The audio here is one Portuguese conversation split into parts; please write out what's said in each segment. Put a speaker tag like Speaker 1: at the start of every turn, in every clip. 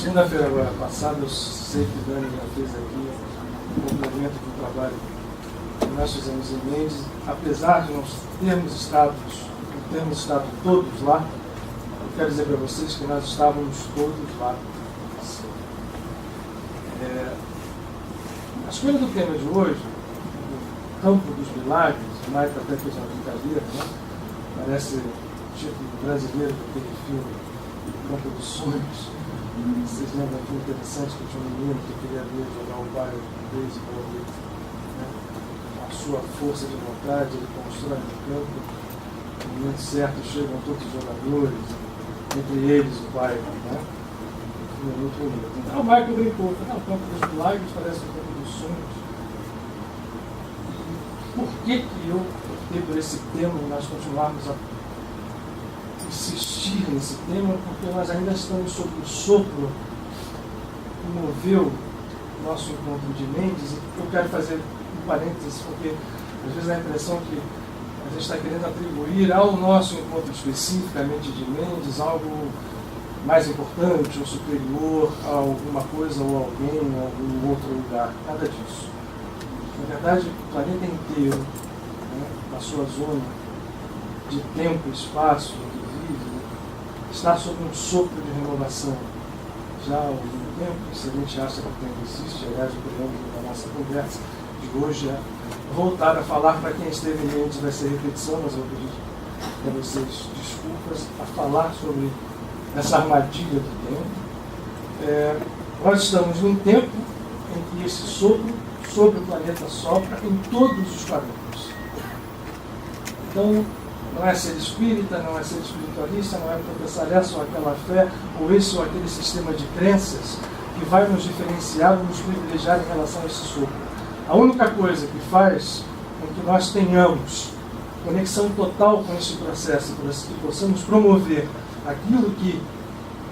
Speaker 1: Segunda-feira agora passada, eu sei que o Dani já fez aqui um complemento do trabalho que nós fizemos em Mendes. Apesar de não termos estado todos lá, eu quero dizer para vocês que nós estávamos todos lá. A escolha do tema de hoje, o Campo dos Milagres, o Mike até fez uma brincadeira, né? Parece o título brasileiro daquele filme Campo dos Sonhos. Vocês lembram aqui interessante que tinha um menino que queria ver jogar o bairro de beisebol, né? A sua força de vontade, ele constrói no campo, no momento certo chegam todos os jogadores, entre eles o bairro, né? É muito bonito. Então o Michael brincou, o Campo dos Milagres parece o Campo dos Sonhos. E por que eu optei por esse tema e nós continuarmos a insistir nesse tema? Porque nós ainda estamos sob o sopro que moveu o nosso encontro de Mendes, e eu quero fazer um parênteses, porque às vezes dá a impressão que a gente está querendo atribuir ao nosso encontro especificamente de Mendes algo mais importante ou superior a alguma coisa ou alguém em algum outro lugar. Nada disso. Na verdade, o planeta inteiro, né, na sua zona de tempo e espaço em que vive, está sob um sopro de renovação. Já há algum tempo, se a gente acha que o tempo existe, aliás, o preâmbulo da nossa conversa de hoje é voltar a falar. Para quem esteve em Mendes vai ser repetição, mas eu pedi para vocês desculpas a falar sobre essa armadilha do tempo. Nós estamos num tempo em que esse sopro sobre o planeta sopra em todos os quadrantes. Então, não é ser espírita, não é ser espiritualista, não é professar essa ou aquela fé, ou esse ou aquele sistema de crenças que vai nos diferenciar ou nos privilegiar em relação a esse sopro. A única coisa que faz com que nós tenhamos conexão total com esse processo, que possamos promover aquilo que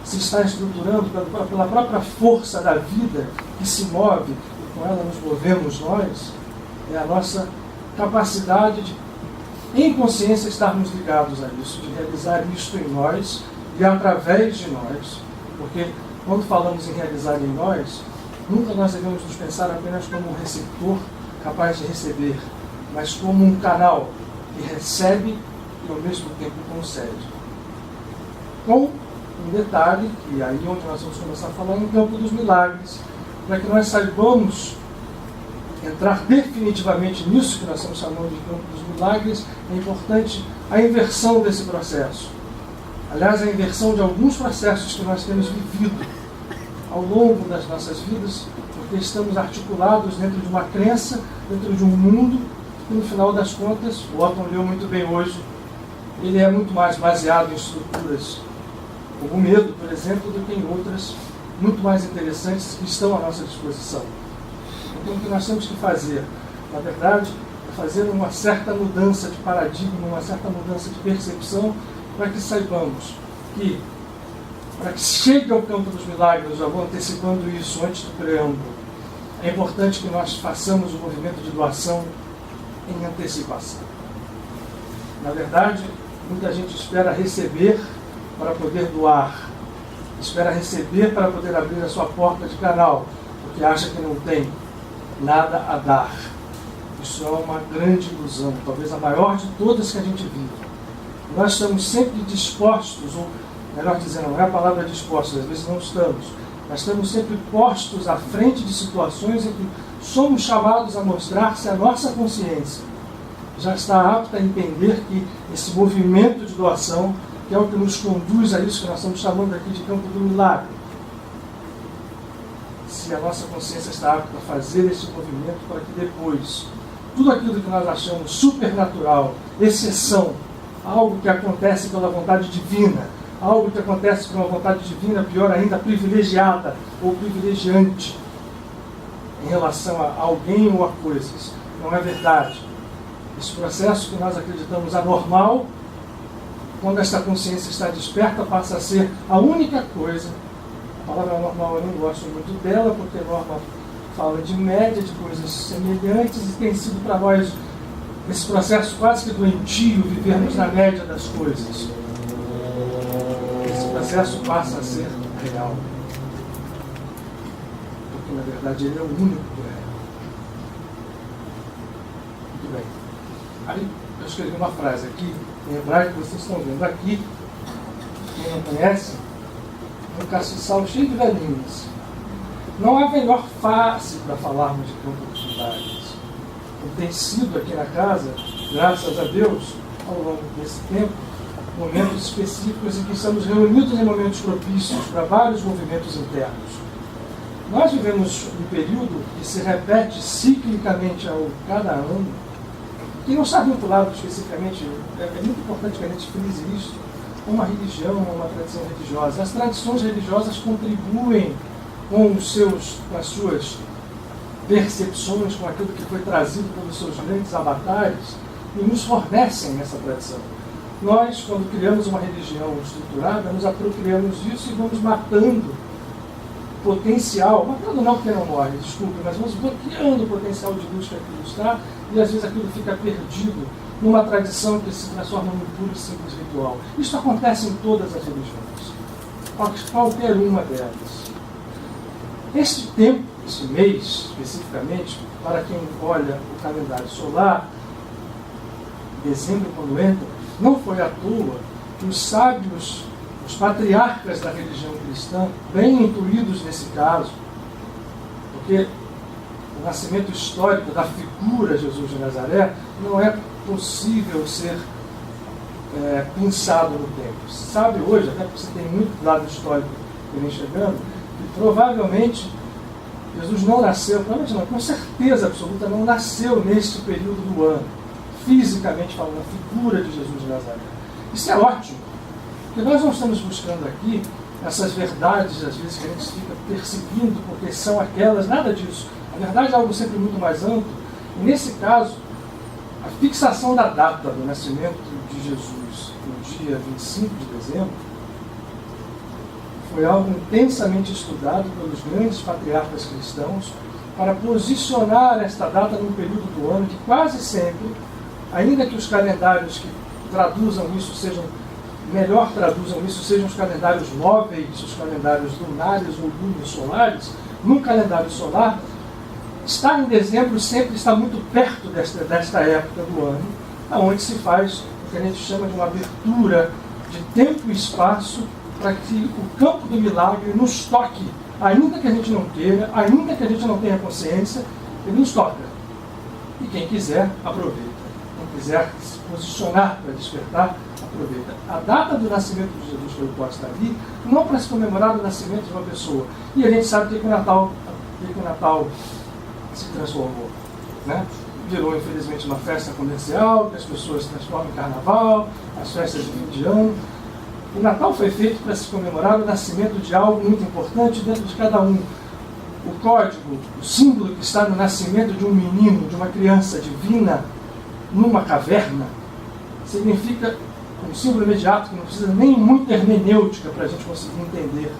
Speaker 1: se está estruturando pela própria força da vida que se move, e com ela nos movemos nós, é a nossa capacidade de, em consciência, estarmos ligados a isso, de realizar isto em nós e através de nós, porque quando falamos em realizar em nós, nunca nós devemos nos pensar apenas como um receptor capaz de receber, mas como um canal que recebe e ao mesmo tempo concede. Com um detalhe, que aí onde nós vamos começar a falar, em Campo dos Milagres, para que nós saibamos entrar definitivamente nisso que nós estamos chamando de Campo dos Milagres, é importante a inversão desse processo. Aliás, a inversão de alguns processos que nós temos vivido ao longo das nossas vidas, porque estamos articulados dentro de uma crença, dentro de um mundo, que no final das contas, o Otton leu muito bem hoje, ele é muito mais baseado em estruturas como o medo, por exemplo, do que em outras muito mais interessantes que estão à nossa disposição. Então, o que nós temos que fazer, na verdade, é fazer uma certa mudança de paradigma, uma certa mudança de percepção, para que saibamos que, para que chegue ao Campo dos Milagres, já vou antecipando isso antes do preâmbulo, é importante que nós façamos o movimento de doação em antecipação. Na verdade, muita gente espera receber para poder doar, espera receber para poder abrir a sua porta de canal, porque acha que não tem nada a dar. Isso é uma grande ilusão, talvez a maior de todas que a gente vive. Nós estamos sempre dispostos, ou melhor dizendo, não é a palavra dispostos, às vezes não estamos, mas estamos sempre postos à frente de situações em que somos chamados a mostrar se a nossa consciência já está apta a entender que esse movimento de doação, que é o que nos conduz a isso que nós estamos chamando aqui de Campo do Milagre. Se a nossa consciência está apta a fazer esse movimento para que depois, tudo aquilo que nós achamos supernatural, exceção, algo que acontece pela vontade divina, algo que acontece por uma vontade divina, pior ainda, privilegiada ou privilegiante em relação a alguém ou a coisas. Não é verdade. Esse processo que nós acreditamos anormal, quando esta consciência está desperta, passa a ser a única coisa. A palavra normal eu não gosto muito dela, porque a norma fala de média, de coisas semelhantes, e tem sido para nós esse processo quase que doentio, vivermos na média das coisas. Esse processo passa a ser real. porque na verdade ele é o único que é. Muito bem. Aí eu escrevi uma frase aqui, em hebraico, vocês estão vendo aqui, quem não conhece, um castiçal cheio de velhinhas. Não há melhor face para falarmos de oportunidades. Como tem sido aqui na casa, graças a Deus, ao longo desse tempo, momentos específicos em que estamos reunidos em momentos propícios para vários movimentos internos. Nós vivemos um período que se repete ciclicamente ao cada ano. Quem não está vinculado especificamente, é muito importante que a gente frise isso, uma religião, uma tradição religiosa. As tradições religiosas contribuem com as suas percepções, com aquilo que foi trazido pelos seus grandes avatares, e nos fornecem essa tradição. Nós, quando criamos uma religião estruturada, nos apropriamos disso e vamos matando o potencial, matando não porque não morre, desculpe, mas vamos bloqueando o potencial de luz que aquilo está, e às vezes aquilo fica perdido numa tradição que se transforma num puro e simples ritual. Isso acontece em todas as religiões, qualquer uma delas. Este tempo, esse mês especificamente, para quem olha o calendário solar, dezembro quando entra, não foi à toa que os sábios, os patriarcas da religião cristã, bem intuídos nesse caso, porque o nascimento histórico da figura Jesus de Nazaré não é possível ser pensado no tempo. Se sabe hoje, até porque você tem muito dado histórico que vem chegando, que provavelmente Jesus não nasceu, provavelmente não, com certeza absoluta, não nasceu neste período do ano, fisicamente falando, a figura de Jesus de Nazaré. Isso é ótimo, porque nós não estamos buscando aqui essas verdades, às vezes, que a gente fica perseguindo, porque são aquelas, nada disso. A verdade é algo sempre muito mais amplo, e nesse caso, a fixação da data do nascimento de Jesus, no dia 25 de dezembro, foi algo intensamente estudado pelos grandes patriarcas cristãos para posicionar esta data num período do ano que quase sempre, ainda que os calendários que traduzam isso sejam os calendários móveis, os calendários lunares ou luno-solares, no calendário solar, estar em dezembro sempre está muito perto desta época do ano, onde se faz o que a gente chama de uma abertura de tempo e espaço para que o campo do milagre nos toque, ainda que a gente não queira, ainda que a gente não tenha consciência, ele nos toca. E quem quiser, aproveita. Quem quiser se posicionar para despertar, aproveita. A data do nascimento de Jesus foi posta ali, não para se comemorar o nascimento de uma pessoa. E a gente sabe que o Natal se transformou. Né? Virou, infelizmente, uma festa comercial, que as pessoas transformam em carnaval, as festas de fim de ano. O Natal foi feito para se comemorar o nascimento de algo muito importante dentro de cada um. O código, o símbolo que está no nascimento de um menino, de uma criança divina, numa caverna, significa um símbolo imediato, que não precisa nem muita hermenêutica para a gente conseguir entender.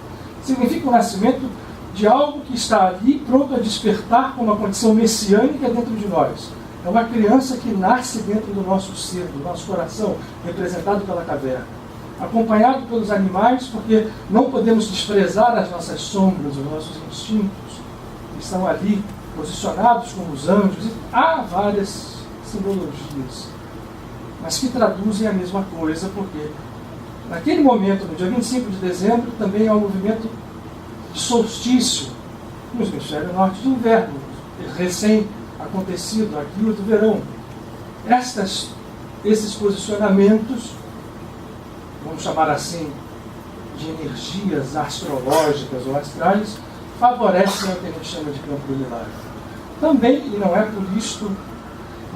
Speaker 1: Significa o nascimento de algo que está ali pronto a despertar com uma condição messiânica dentro de nós. É uma criança que nasce dentro do nosso ser, do nosso coração, representado pela caverna. Acompanhado pelos animais, porque não podemos desprezar as nossas sombras, os nossos instintos, que estão ali posicionados como os anjos. E há várias simbologias, mas que traduzem a mesma coisa, porque naquele momento, no dia 25 de dezembro, também há um movimento de solstício no hemisfério norte de inverno, recém-acontecido aqui do verão. Esses posicionamentos, vamos chamar assim, de energias astrológicas ou astrais, favorecem o que a gente chama de campo do milagre. Também, e não é por isto,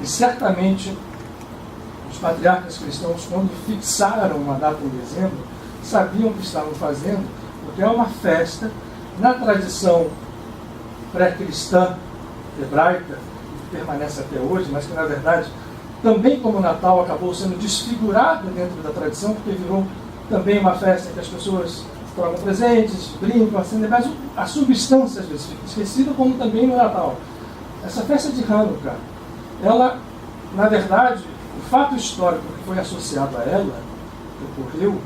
Speaker 1: e certamente os patriarcas cristãos, quando fixaram uma data em dezembro, sabiam o que estavam fazendo, porque é uma festa, na tradição pré-cristã hebraica, que permanece até hoje, mas que na verdade, também como o Natal, acabou sendo desfigurado dentro da tradição, porque virou também uma festa em que as pessoas trocam presentes, brincam, acendem, mas a substância às vezes fica esquecida, como também no Natal. Essa festa de Hanukkah, ela, na verdade, o fato histórico que foi associado a ela, que ocorreu,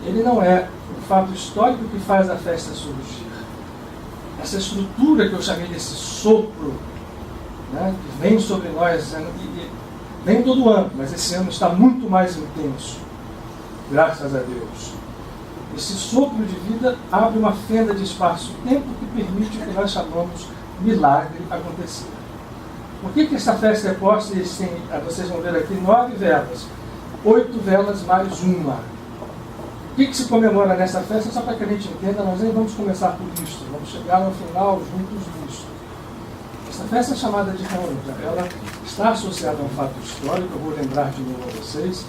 Speaker 1: ele não é o fato histórico que faz a festa surgir. essa estrutura que eu chamei desse sopro, né, que vem sobre nós, e vem todo ano, mas esse ano está muito mais intenso, graças a Deus. Esse sopro de vida abre uma fenda de espaço-tempo que permite o que nós chamamos milagre acontecer. Por que essa festa é posta? E vocês vão ver aqui 9 velas, 8 velas mais uma. O que se comemora nessa festa? Só para que a gente entenda, nós nem vamos começar por isto, vamos chegar no final juntos nisso. Essa festa é chamada de Hanukkah, ela está associada a um fato histórico, eu vou lembrar de novo a vocês.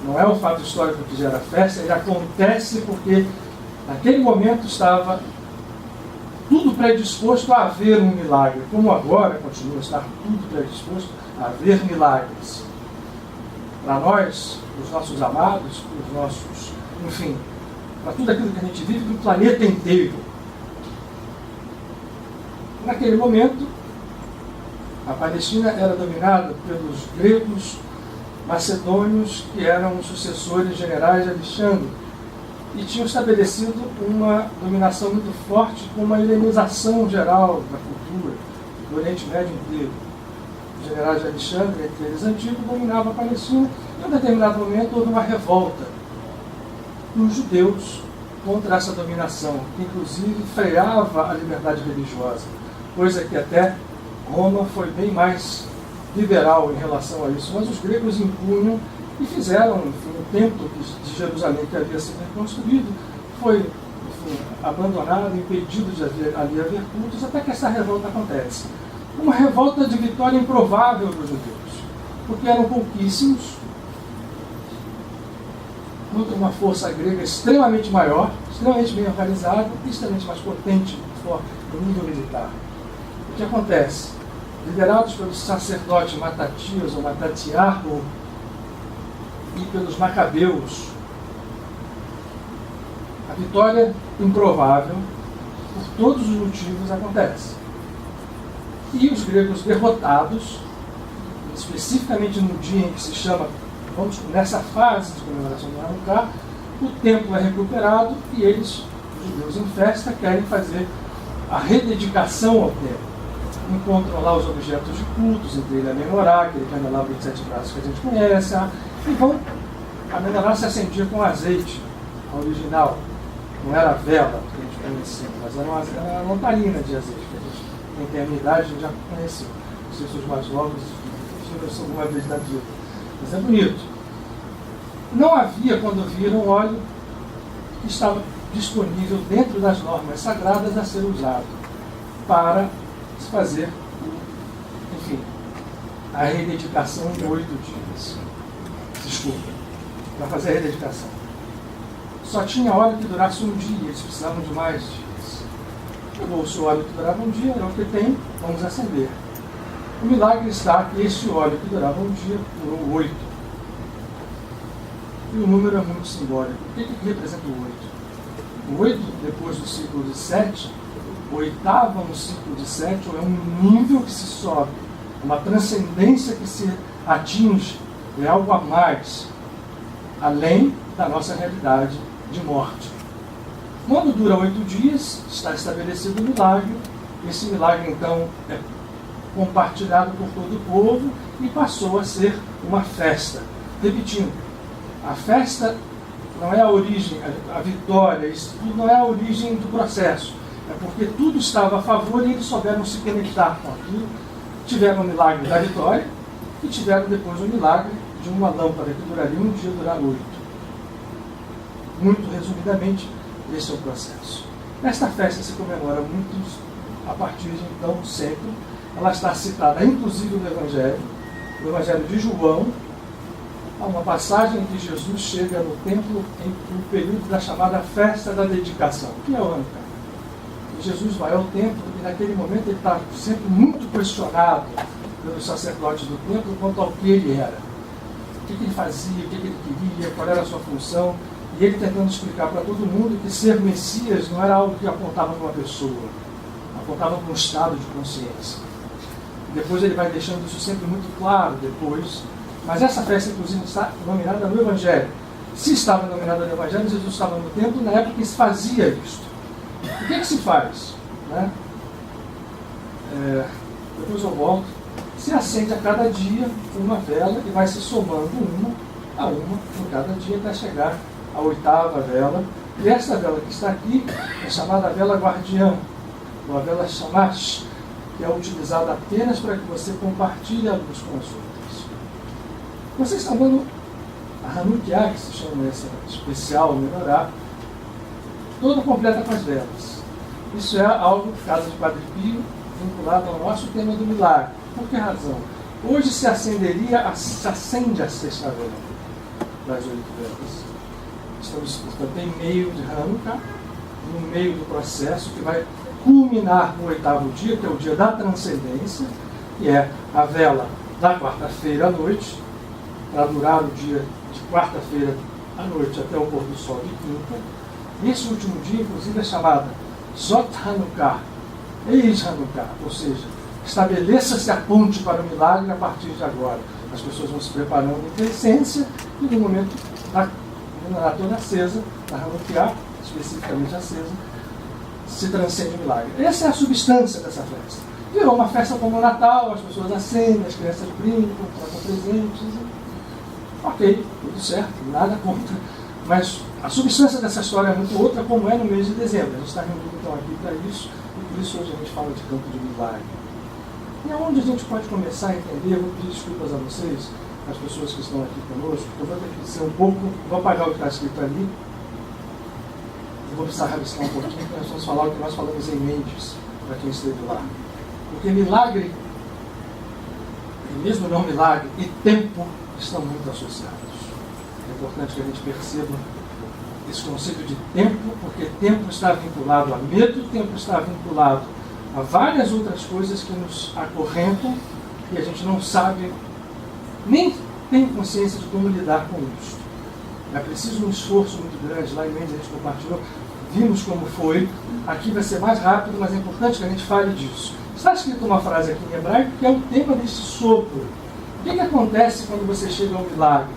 Speaker 1: Não é um fato histórico que gera festa, ele acontece porque naquele momento estava tudo predisposto a haver um milagre, como agora continua a estar tudo predisposto a haver milagres. Para nós, os nossos amados, os nossos, enfim, para tudo aquilo que a gente vive no planeta inteiro. Naquele momento, a Palestina era dominada pelos gregos macedônios, que eram os sucessores generais de Alexandre, e tinham estabelecido uma dominação muito forte, com uma helenização geral da cultura do Oriente Médio inteiro. Os generais de Alexandre, entre eles antigos, dominavam a Palestina, e em um determinado momento houve uma revolta dos judeus contra essa dominação, que inclusive freava a liberdade religiosa, coisa que até Roma foi bem mais liberal em relação a isso, mas os gregos impunham e fizeram, enfim, o templo de Jerusalém que havia sido reconstruído foi, enfim, abandonado, impedido de ali haver cultos, até que essa revolta acontece. Uma revolta de vitória improvável para os judeus, porque eram pouquíssimos contra uma força grega extremamente maior, extremamente bem organizada e extremamente mais potente, forte, no nível militar. O que acontece? Liderados pelo sacerdote Matatias ou Matatiarco e pelos macabeus, a vitória improvável, por todos os motivos, acontece. E os gregos derrotados, especificamente no dia em que se chama, nessa fase de comemoração do Hanukkah, o templo é recuperado e eles, os judeus em festa, querem fazer a rededicação ao templo. Encontram lá os objetos de cultos, entre eles a menorá, aquele candelabro de 7 braços que a gente conhece, e vão. A menorá se acendia com azeite, a original. Não era a vela que a gente conhecia, mas era uma lamparina de azeite, que a gente, quem tem a minha idade, a gente já conheceu. As pessoas mais novas tiveram isso alguma vez na vida. Mas é bonito. Não havia, quando viram, óleo que estava disponível dentro das normas sagradas a ser usado para se fazer, enfim, a rededicação em 8 dias. Desculpa, para fazer a rededicação. Só tinha óleo que durasse um dia, eles precisavam de mais dias. Pegou o seu óleo que durava um dia, é o que tem, vamos acender. O milagre está que esse óleo que durava um dia durou 8. E o número é muito simbólico. O que representa o 8? O 8, depois do ciclo de 7, o oitavo no ciclo de 7 é um nível que se sobe, uma transcendência que se atinge, é algo a mais, além da nossa realidade de morte. Quando dura 8 dias, está estabelecido o milagre. Esse milagre, então, é compartilhado por todo o povo e passou a ser uma festa. Repetindo, a festa não é a origem, a vitória, isso tudo não é a origem do processo. É porque tudo estava a favor e eles souberam se conectar com aquilo. Tiveram o milagre da vitória e tiveram depois o milagre de uma lâmpada que duraria um dia, durar 8. Muito resumidamente, esse é o processo. Nesta festa se comemora muito, a partir de então, sempre. Ela está citada inclusive no Evangelho de João, há uma passagem em que Jesus chega no templo no período da chamada festa da dedicação, que é o Hanukkah. Jesus vai ao templo e naquele momento ele está sempre muito questionado pelos sacerdotes do templo quanto ao que ele era. O que ele fazia, o que ele queria, qual era a sua função. E ele tentando explicar para todo mundo que ser Messias não era algo que apontava para uma pessoa, apontava para um estado de consciência. Depois ele vai deixando isso sempre muito claro depois. Mas essa festa, inclusive, está nominada no Evangelho. Se estava nominada no Evangelho, Jesus estava no templo na época que se fazia isto. O que se faz? né? Depois eu volto. Se acende a cada dia uma vela e vai se somando uma a uma em cada dia até chegar à 8ª vela. E essa vela que está aqui é chamada vela guardiã, ou a vela shamash, que é utilizada apenas para que você compartilhe a luz com os outros. Vocês estão vendo a Hanukkah, que se chama essa especial melhorar, toda completa com as velas. Isso é algo, casa de Padre Pio, vinculado ao nosso tema do milagre. Por que razão? Hoje se acende a 6ª vela das 8 velas. Estamos, portanto, em meio de Hanukkah, no meio do processo que vai culminar no 8º dia, que é o dia da transcendência, que é a vela da quarta-feira à noite, para durar o dia de quarta-feira à noite até o pôr do sol de quinta. E esse último dia, inclusive, é chamada Zot Hanukkah, Eis Hanukkah, ou seja, estabeleça-se a ponte para o milagre a partir de agora. As pessoas vão se preparando em essência e no momento da toda acesa, da Hanukkah, especificamente acesa, se transcende o milagre. Essa é a substância dessa festa. Virou uma festa como o Natal, as pessoas acendem, as crianças brincam, trocam presentes. Ok, tudo certo, nada contra. Mas a substância dessa história é muito outra, como é no mês de dezembro. A gente está reunido então aqui para isso, e por isso hoje a gente fala de campo de milagre. E aonde a gente pode começar a entender, eu vou pedir desculpas a vocês, as pessoas que estão aqui conosco, eu vou ter que ser um pouco, vou apagar o que está escrito ali, eu vou precisar rabiscar um pouquinho, porque nós vamos falar o que nós falamos em Mendes, para quem esteve lá. Porque milagre, e mesmo não milagre, e tempo estão muito associados. É importante que a gente perceba esse conceito de tempo, porque tempo está vinculado a medo, tempo está vinculado a várias outras coisas que nos acorrentam e a gente não sabe, nem tem consciência de como lidar com isso. É preciso um esforço muito grande. Lá em Mendes a gente compartilhou, vimos como foi. Aqui vai ser mais rápido, mas é importante que a gente fale disso. Está escrito uma frase aqui em hebraico que é o tema desse sopro. O que acontece quando você chega ao milagre?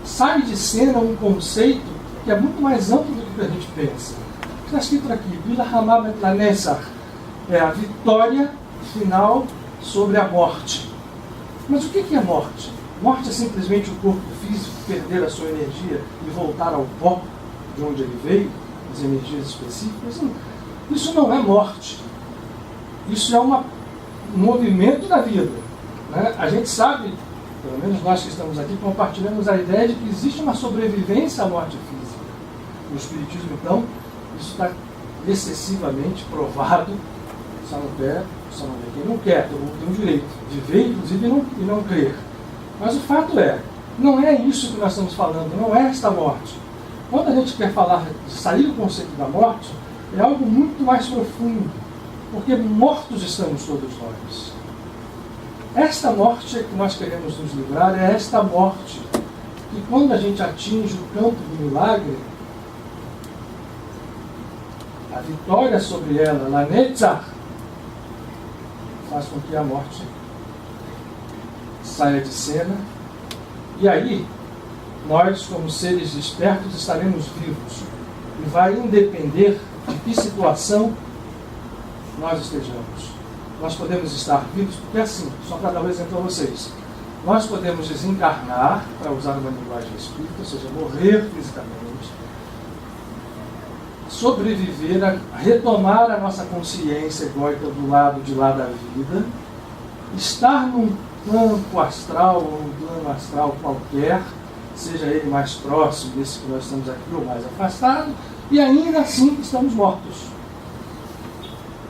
Speaker 1: Sai de cena um conceito que é muito mais amplo do que a gente pensa. Está escrito aqui, Bila Hamam et Lanesach, é a vitória final sobre a morte. Mas o que é morte? Morte é simplesmente o corpo físico perder a sua energia e voltar ao pó de onde ele veio, as energias específicas. Isso não é morte. Isso é um movimento da vida. Né? A gente sabe, pelo menos nós que estamos aqui, compartilhamos a ideia de que existe uma sobrevivência à morte física. No Espiritismo, então, isso está excessivamente provado. Só não quer quem não quer, todo mundo tem o direito de viver, inclusive, e não crer. Mas o fato é, não é isso que nós estamos falando, não é esta morte. Quando a gente quer falar de sair do conceito da morte, é algo muito mais profundo, porque mortos estamos todos nós. Esta morte que nós queremos nos livrar é esta morte que, quando a gente atinge o campo do milagre, a vitória sobre ela, la netzach, faz com que a morte saia de cena. E aí, nós, como seres despertos, estaremos vivos. E vai independer de que situação nós estejamos. Nós podemos estar vivos, porque assim, só para dar um exemplo a vocês, nós podemos desencarnar, para usar uma linguagem espírita, ou seja, morrer fisicamente, sobreviver, a retomar a nossa consciência egóica do lado de lá da vida, estar num campo astral ou num plano astral qualquer, seja ele mais próximo desse que nós estamos aqui ou mais afastado, e ainda assim estamos mortos.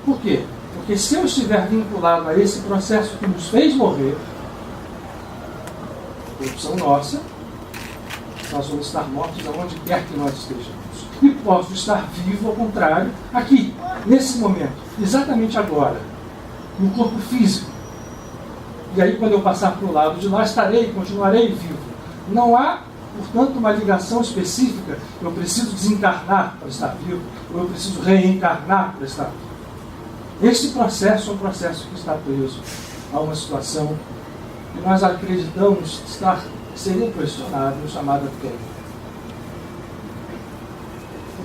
Speaker 1: Por quê? Porque se eu estiver vinculado a esse processo que nos fez morrer, opção nossa, nós vamos estar mortos aonde quer que nós estejamos. E posso estar vivo, ao contrário, aqui, nesse momento, exatamente agora, no corpo físico. E aí, quando eu passar para o lado de lá, estarei, continuarei vivo. Não há, portanto, uma ligação específica, eu preciso desencarnar para estar vivo, ou eu preciso reencarnar para estar vivo. Este processo é um processo que está preso a uma situação que nós acreditamos ser inquestionável, chamada tempo.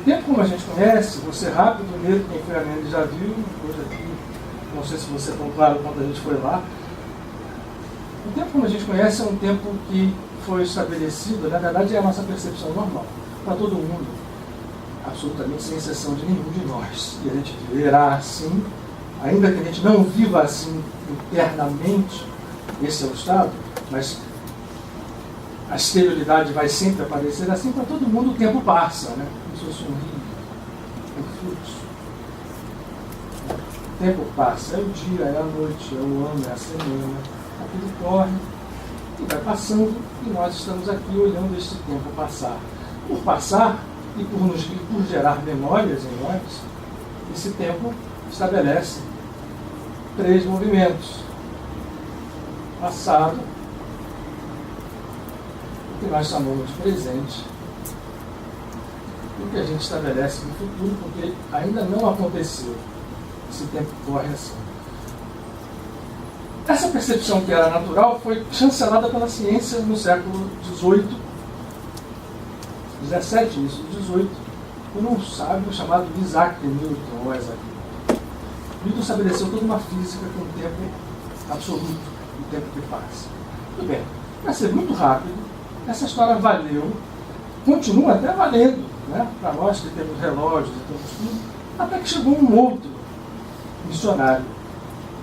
Speaker 1: tempo como a gente conhece, você rápido, mesmo, quem foi a Nene já viu, hoje aqui, não sei se você é tão claro quando a gente foi lá. O tempo como a gente conhece é um tempo que foi estabelecido, na verdade é a nossa percepção normal, para todo mundo, absolutamente sem exceção de nenhum de nós. E a gente verá assim, ainda que a gente não viva assim internamente, esse é o estado, mas a exterioridade vai sempre aparecer assim, para todo mundo o tempo passa, né? Como se fosse um rio, um fluxo. O tempo passa, é o dia, é a noite, é o ano, é a semana, aquilo corre e vai passando, e nós estamos aqui olhando este tempo passar. Por passar e por gerar memórias em nós, esse tempo estabelece 3 movimentos. Passado, o que nós chamamos de presente, o que a gente estabelece no futuro, porque ainda não aconteceu. Esse tempo corre assim. Essa percepção que era natural foi chancelada pela ciência no século XVIII, XVII, início do XVIII, por um sábio chamado Isaac Newton, ou Isaac Newton. Newton estabeleceu toda uma física com o tempo absoluto, o tempo que passa. Tudo bem, vai ser muito rápido, essa história valeu, continua até valendo, né, para nós que temos relógios e temos tudo, até que chegou um outro missionário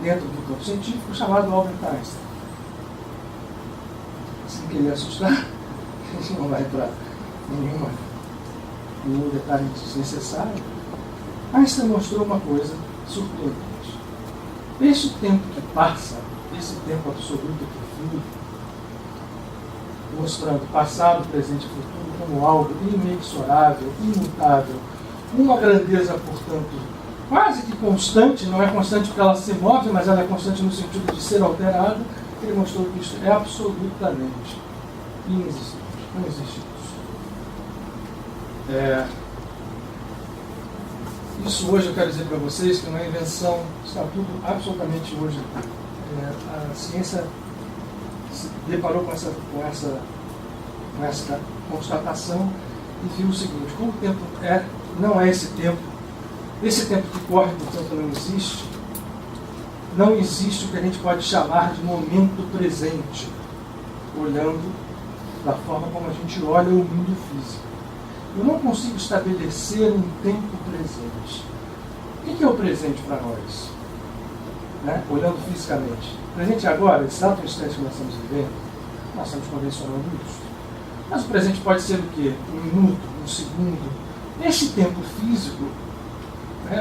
Speaker 1: dentro do campo científico chamado Albert Einstein. Sem querer assustar, a gente não vai para nenhum detalhe desnecessário. Einstein mostrou uma coisa surpreendente. Esse tempo que passa, esse tempo absoluto que flui, mostrando passado, presente e futuro como algo inexorável, imutável, uma grandeza, portanto, quase que constante, não é constante porque ela se move, mas ela é constante no sentido de ser alterada. Ele mostrou que isso é absolutamente inexistente. Não existe isso. Isso hoje eu quero dizer para vocês que não é invenção, está tudo absolutamente hoje. A ciência se deparou com essa constatação e viu o seguinte: como o tempo não é esse tempo que corre, portanto, não existe o que a gente pode chamar de momento presente, olhando da forma como a gente olha o mundo físico. Eu não consigo estabelecer um tempo presente. O que é o presente para nós? Né? Olhando fisicamente. Presente agora, esse exato instante que nós estamos vivendo, nós estamos convencionando isso. Mas o presente pode ser o quê? Um minuto, um segundo. Esse tempo físico,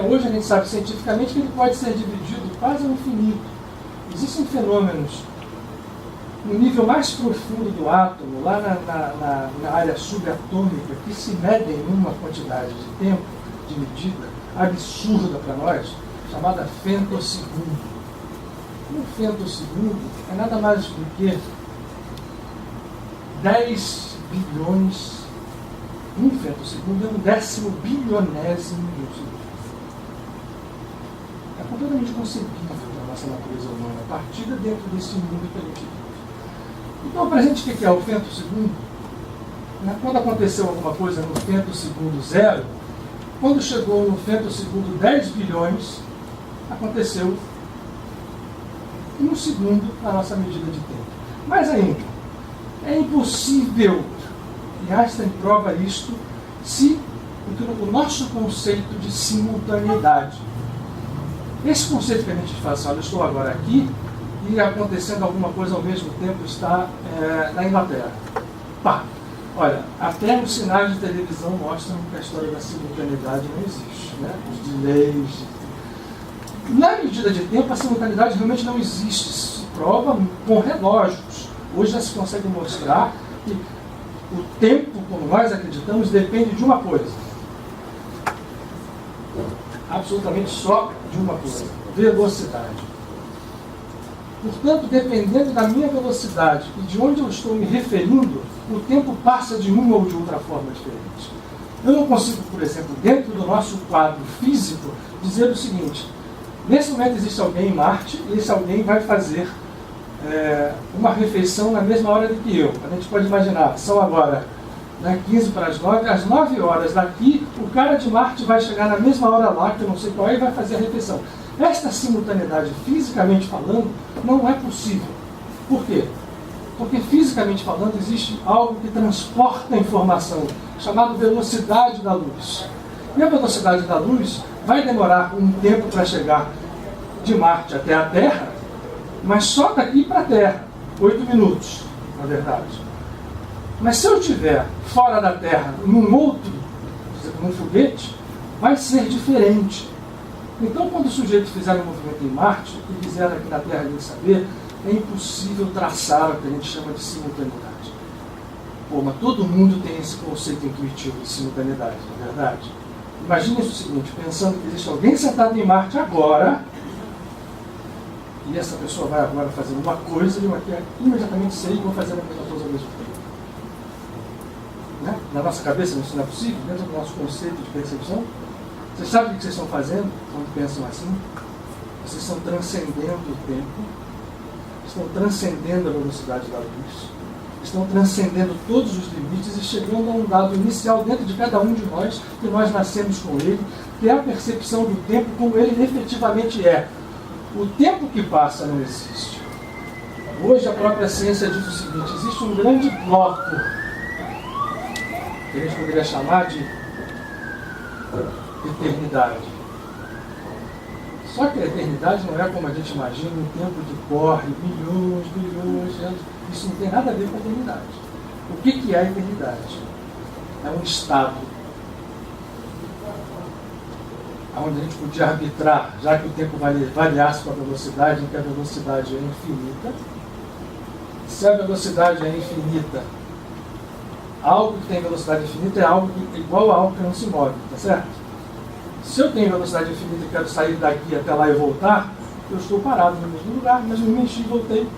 Speaker 1: hoje a gente sabe cientificamente que ele pode ser dividido quase ao infinito. Existem fenômenos no nível mais profundo do átomo, lá na área subatômica, que se medem numa quantidade de tempo, de medida, absurda para nós, chamada femtosegundo. Um femtosegundo é nada mais do que 10 bilhões, um femtosegundo é um 10º bilionésimo de um segundo. É completamente concebível da nossa natureza humana, partida dentro desse mundo que a gente vive. Então, o presente, o que é o femtosegundo? Quando aconteceu alguma coisa no femtosegundo 0, quando chegou no femtosegundo 10 bilhões, aconteceu em um segundo a nossa medida de tempo. Mais ainda, é impossível, e Einstein prova isto, se o nosso conceito de simultaneidade. Esse conceito que a gente faz, olha, eu estou agora aqui e acontecendo alguma coisa ao mesmo tempo está na Inglaterra. Pá! Olha, até os sinais de televisão mostram que a história da simultaneidade não existe, né? Os delays. Na medida de tempo, a simultaneidade realmente não existe. Se prova com relógios. Hoje já se consegue mostrar que o tempo, como nós acreditamos, depende de uma coisa. Absolutamente só de uma coisa: velocidade. Portanto, dependendo da minha velocidade e de onde eu estou me referindo, o tempo passa de uma ou de outra forma diferente. Eu não consigo, por exemplo, dentro do nosso quadro físico, dizer o seguinte: nesse momento existe alguém em Marte e esse alguém vai fazer uma refeição na mesma hora do que eu. A gente pode imaginar, são agora né, 15 para as 9, às 9 horas daqui, o cara de Marte vai chegar na mesma hora lá, que eu não sei qual é, e vai fazer a refeição. Esta simultaneidade, fisicamente falando, não é possível. Por quê? Porque, fisicamente falando, existe algo que transporta a informação, chamado velocidade da luz. E a velocidade da luz vai demorar um tempo para chegar de Marte até a Terra, mas só daqui para a Terra, 8 minutos, na verdade. Mas se eu estiver fora da Terra, num outro, num foguete, vai ser diferente. Então, quando o sujeito fizer um movimento em Marte, e quiser aqui na Terra ele saber, é impossível traçar o que a gente chama de simultaneidade. Pô, mas todo mundo tem esse conceito intuitivo de simultaneidade, não é verdade? Imagine isso o seguinte, pensando que existe alguém sentado em Marte agora, e essa pessoa vai agora fazer uma coisa, e eu aqui imediatamente sei e vou fazer a mesma coisa ao mesmo tempo. Né? Na nossa cabeça isso não é possível, dentro do nosso conceito de percepção. Vocês sabem o que vocês estão fazendo quando pensam assim? Vocês estão transcendendo o tempo, estão transcendendo a velocidade da luz, estão transcendendo todos os limites e chegando a um dado inicial dentro de cada um de nós, que nós nascemos com ele, que é a percepção do tempo como ele efetivamente é. O tempo que passa não existe. Hoje a própria ciência diz o seguinte, existe um grande bloco, que a gente poderia chamar de eternidade. Só que a eternidade não é como a gente imagina, um tempo que corre milhões de anos. Isso não tem nada a ver com a eternidade. O que é a eternidade? É um estado onde a gente podia arbitrar, já que o tempo variasse com a velocidade, em que a velocidade é infinita. Se a velocidade é infinita, algo que tem velocidade infinita é algo igual a algo que não se move, tá certo? Se eu tenho velocidade infinita e quero sair daqui até lá e voltar, eu estou parado no mesmo lugar, mas me mexi e voltei.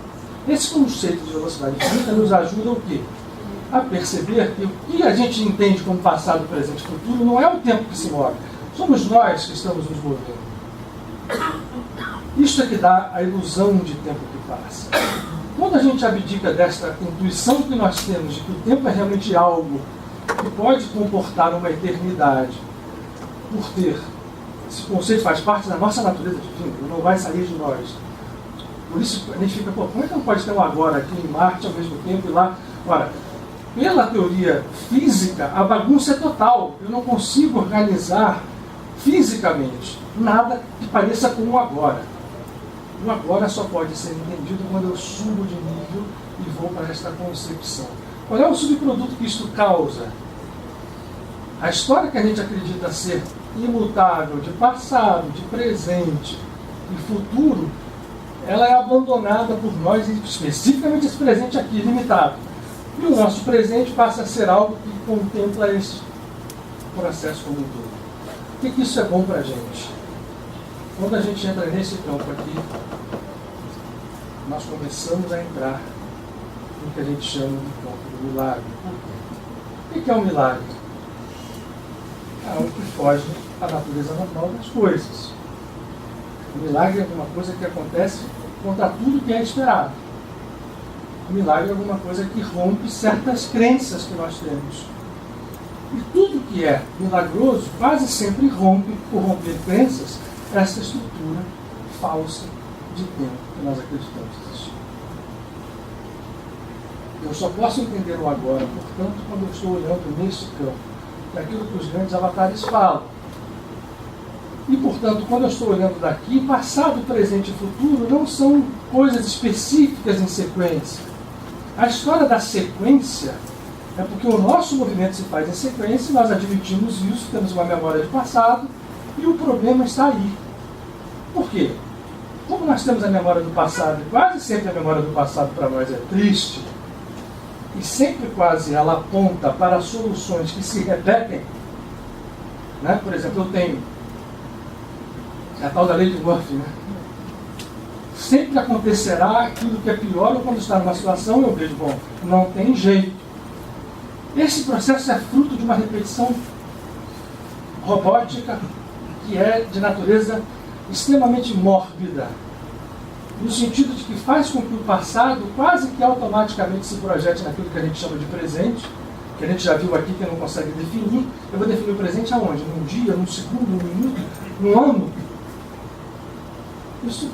Speaker 1: Esse conceito de velocidade infinita nos ajuda o quê? A perceber que o que a gente entende como passado, presente e futuro não é o tempo que se move. Somos nós que estamos nos movendo. Isso é que dá a ilusão de tempo que passa. Quando a gente abdica desta intuição que nós temos de que o tempo é realmente algo que pode comportar uma eternidade, por ter esse conceito faz parte da nossa natureza divina, não vai sair de nós. Por isso a gente fica, pô, como é que não pode ter um agora aqui em Marte ao mesmo tempo e lá? Ora, pela teoria física, a bagunça é total. Eu não consigo organizar fisicamente nada que pareça com o agora. O agora só pode ser entendido quando eu subo de nível e vou para esta concepção. Qual é o subproduto que isto causa? A história que a gente acredita ser imutável, de passado, de presente e futuro, ela é abandonada por nós, especificamente esse presente aqui, limitado. E o nosso presente passa a ser algo que contempla esse processo como um todo. Por que isso é bom para a gente? Quando a gente entra nesse campo aqui, nós começamos a entrar no que a gente chama de campo do milagre. O que é um milagre? É algo que foge à natureza normal das coisas. O milagre é alguma coisa que acontece contra tudo que é esperado. O milagre é alguma coisa que rompe certas crenças que nós temos. E tudo que é milagroso quase sempre rompe, por romper crenças, essa estrutura falsa de tempo que nós acreditamos existir. Eu só posso entender o agora, portanto, quando eu estou olhando nesse campo, daquilo que os grandes avatares falam. E, portanto, quando eu estou olhando daqui, passado, presente e futuro não são coisas específicas em sequência. A história da sequência é porque o nosso movimento se faz em sequência, nós admitimos isso, temos uma memória de passado, e o problema está aí. Por quê? Como nós temos a memória do passado, e quase sempre a memória do passado para nós é triste, e sempre quase ela aponta para soluções que se repetem, né? Por exemplo, eu tenho a tal da lei de Murphy, né? Sempre acontecerá aquilo que é pior, ou quando está numa situação eu vejo, bom, não tem jeito. Esse processo é fruto de uma repetição robótica que é de natureza extremamente mórbida, no sentido de que faz com que o passado quase que automaticamente se projete naquilo que a gente chama de presente, que a gente já viu aqui que não consegue definir. Eu vou definir o presente aonde? Num dia, num segundo, num minuto, num ano? Isso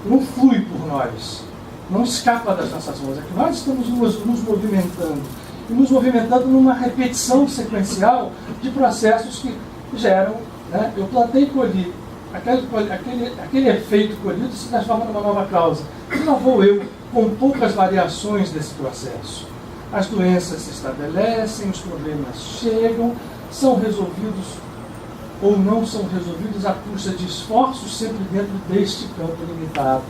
Speaker 1: não flui por nós, não escapa das nossas mãos. É que nós estamos nos movimentando, e nos movimentando numa repetição sequencial de processos que geram, né? Eu plantei e colhi, aquele efeito colhido se transforma numa nova causa. E lá vou eu, com poucas variações desse processo. As doenças se estabelecem, os problemas chegam, são resolvidos ou não são resolvidos à custa de esforços sempre dentro deste campo limitado.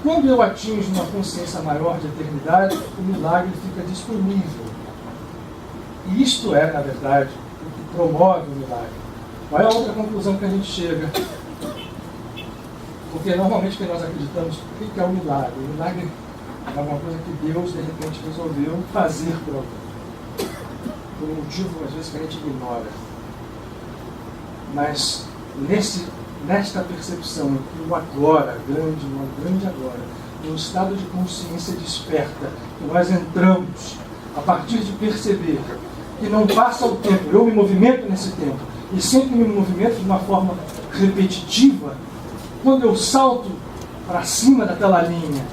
Speaker 1: Quando eu atinjo uma consciência maior de eternidade, o milagre fica disponível. E isto é, na verdade, o que promove o milagre. Qual é a outra conclusão que a gente chega? Porque normalmente o que nós acreditamos, o que é o milagre? O milagre é alguma coisa que Deus, de repente, resolveu fazer por alguém. Por um motivo, às vezes, que a gente ignora. Mas, nesta percepção, que o agora, o grande agora, no estado de consciência desperta, que nós entramos, a partir de perceber que não passa o tempo, eu me movimento nesse tempo, e sempre me movimento de uma forma repetitiva, quando eu salto para cima daquela linha,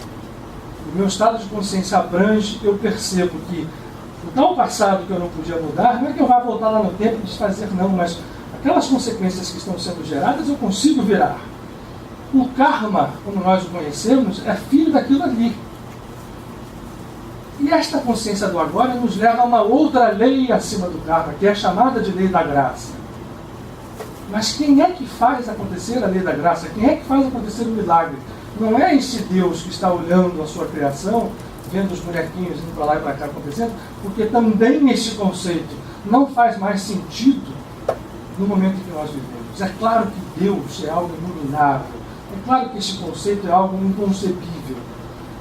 Speaker 1: o meu estado de consciência abrange, eu percebo que o tal passado que eu não podia mudar, não é que eu vá voltar lá no tempo e desfazer, não, mas aquelas consequências que estão sendo geradas eu consigo virar. O karma, como nós o conhecemos, é filho daquilo ali. E esta consciência do agora nos leva a uma outra lei acima do karma, que é chamada de lei da graça. Mas quem é que faz acontecer a lei da graça? Quem é que faz acontecer o milagre? Não é esse Deus que está olhando a sua criação, vendo os bonequinhos indo para lá e para cá acontecendo, porque também esse conceito não faz mais sentido no momento em que nós vivemos. É claro que Deus é algo inominável, é claro que esse conceito é algo inconcebível,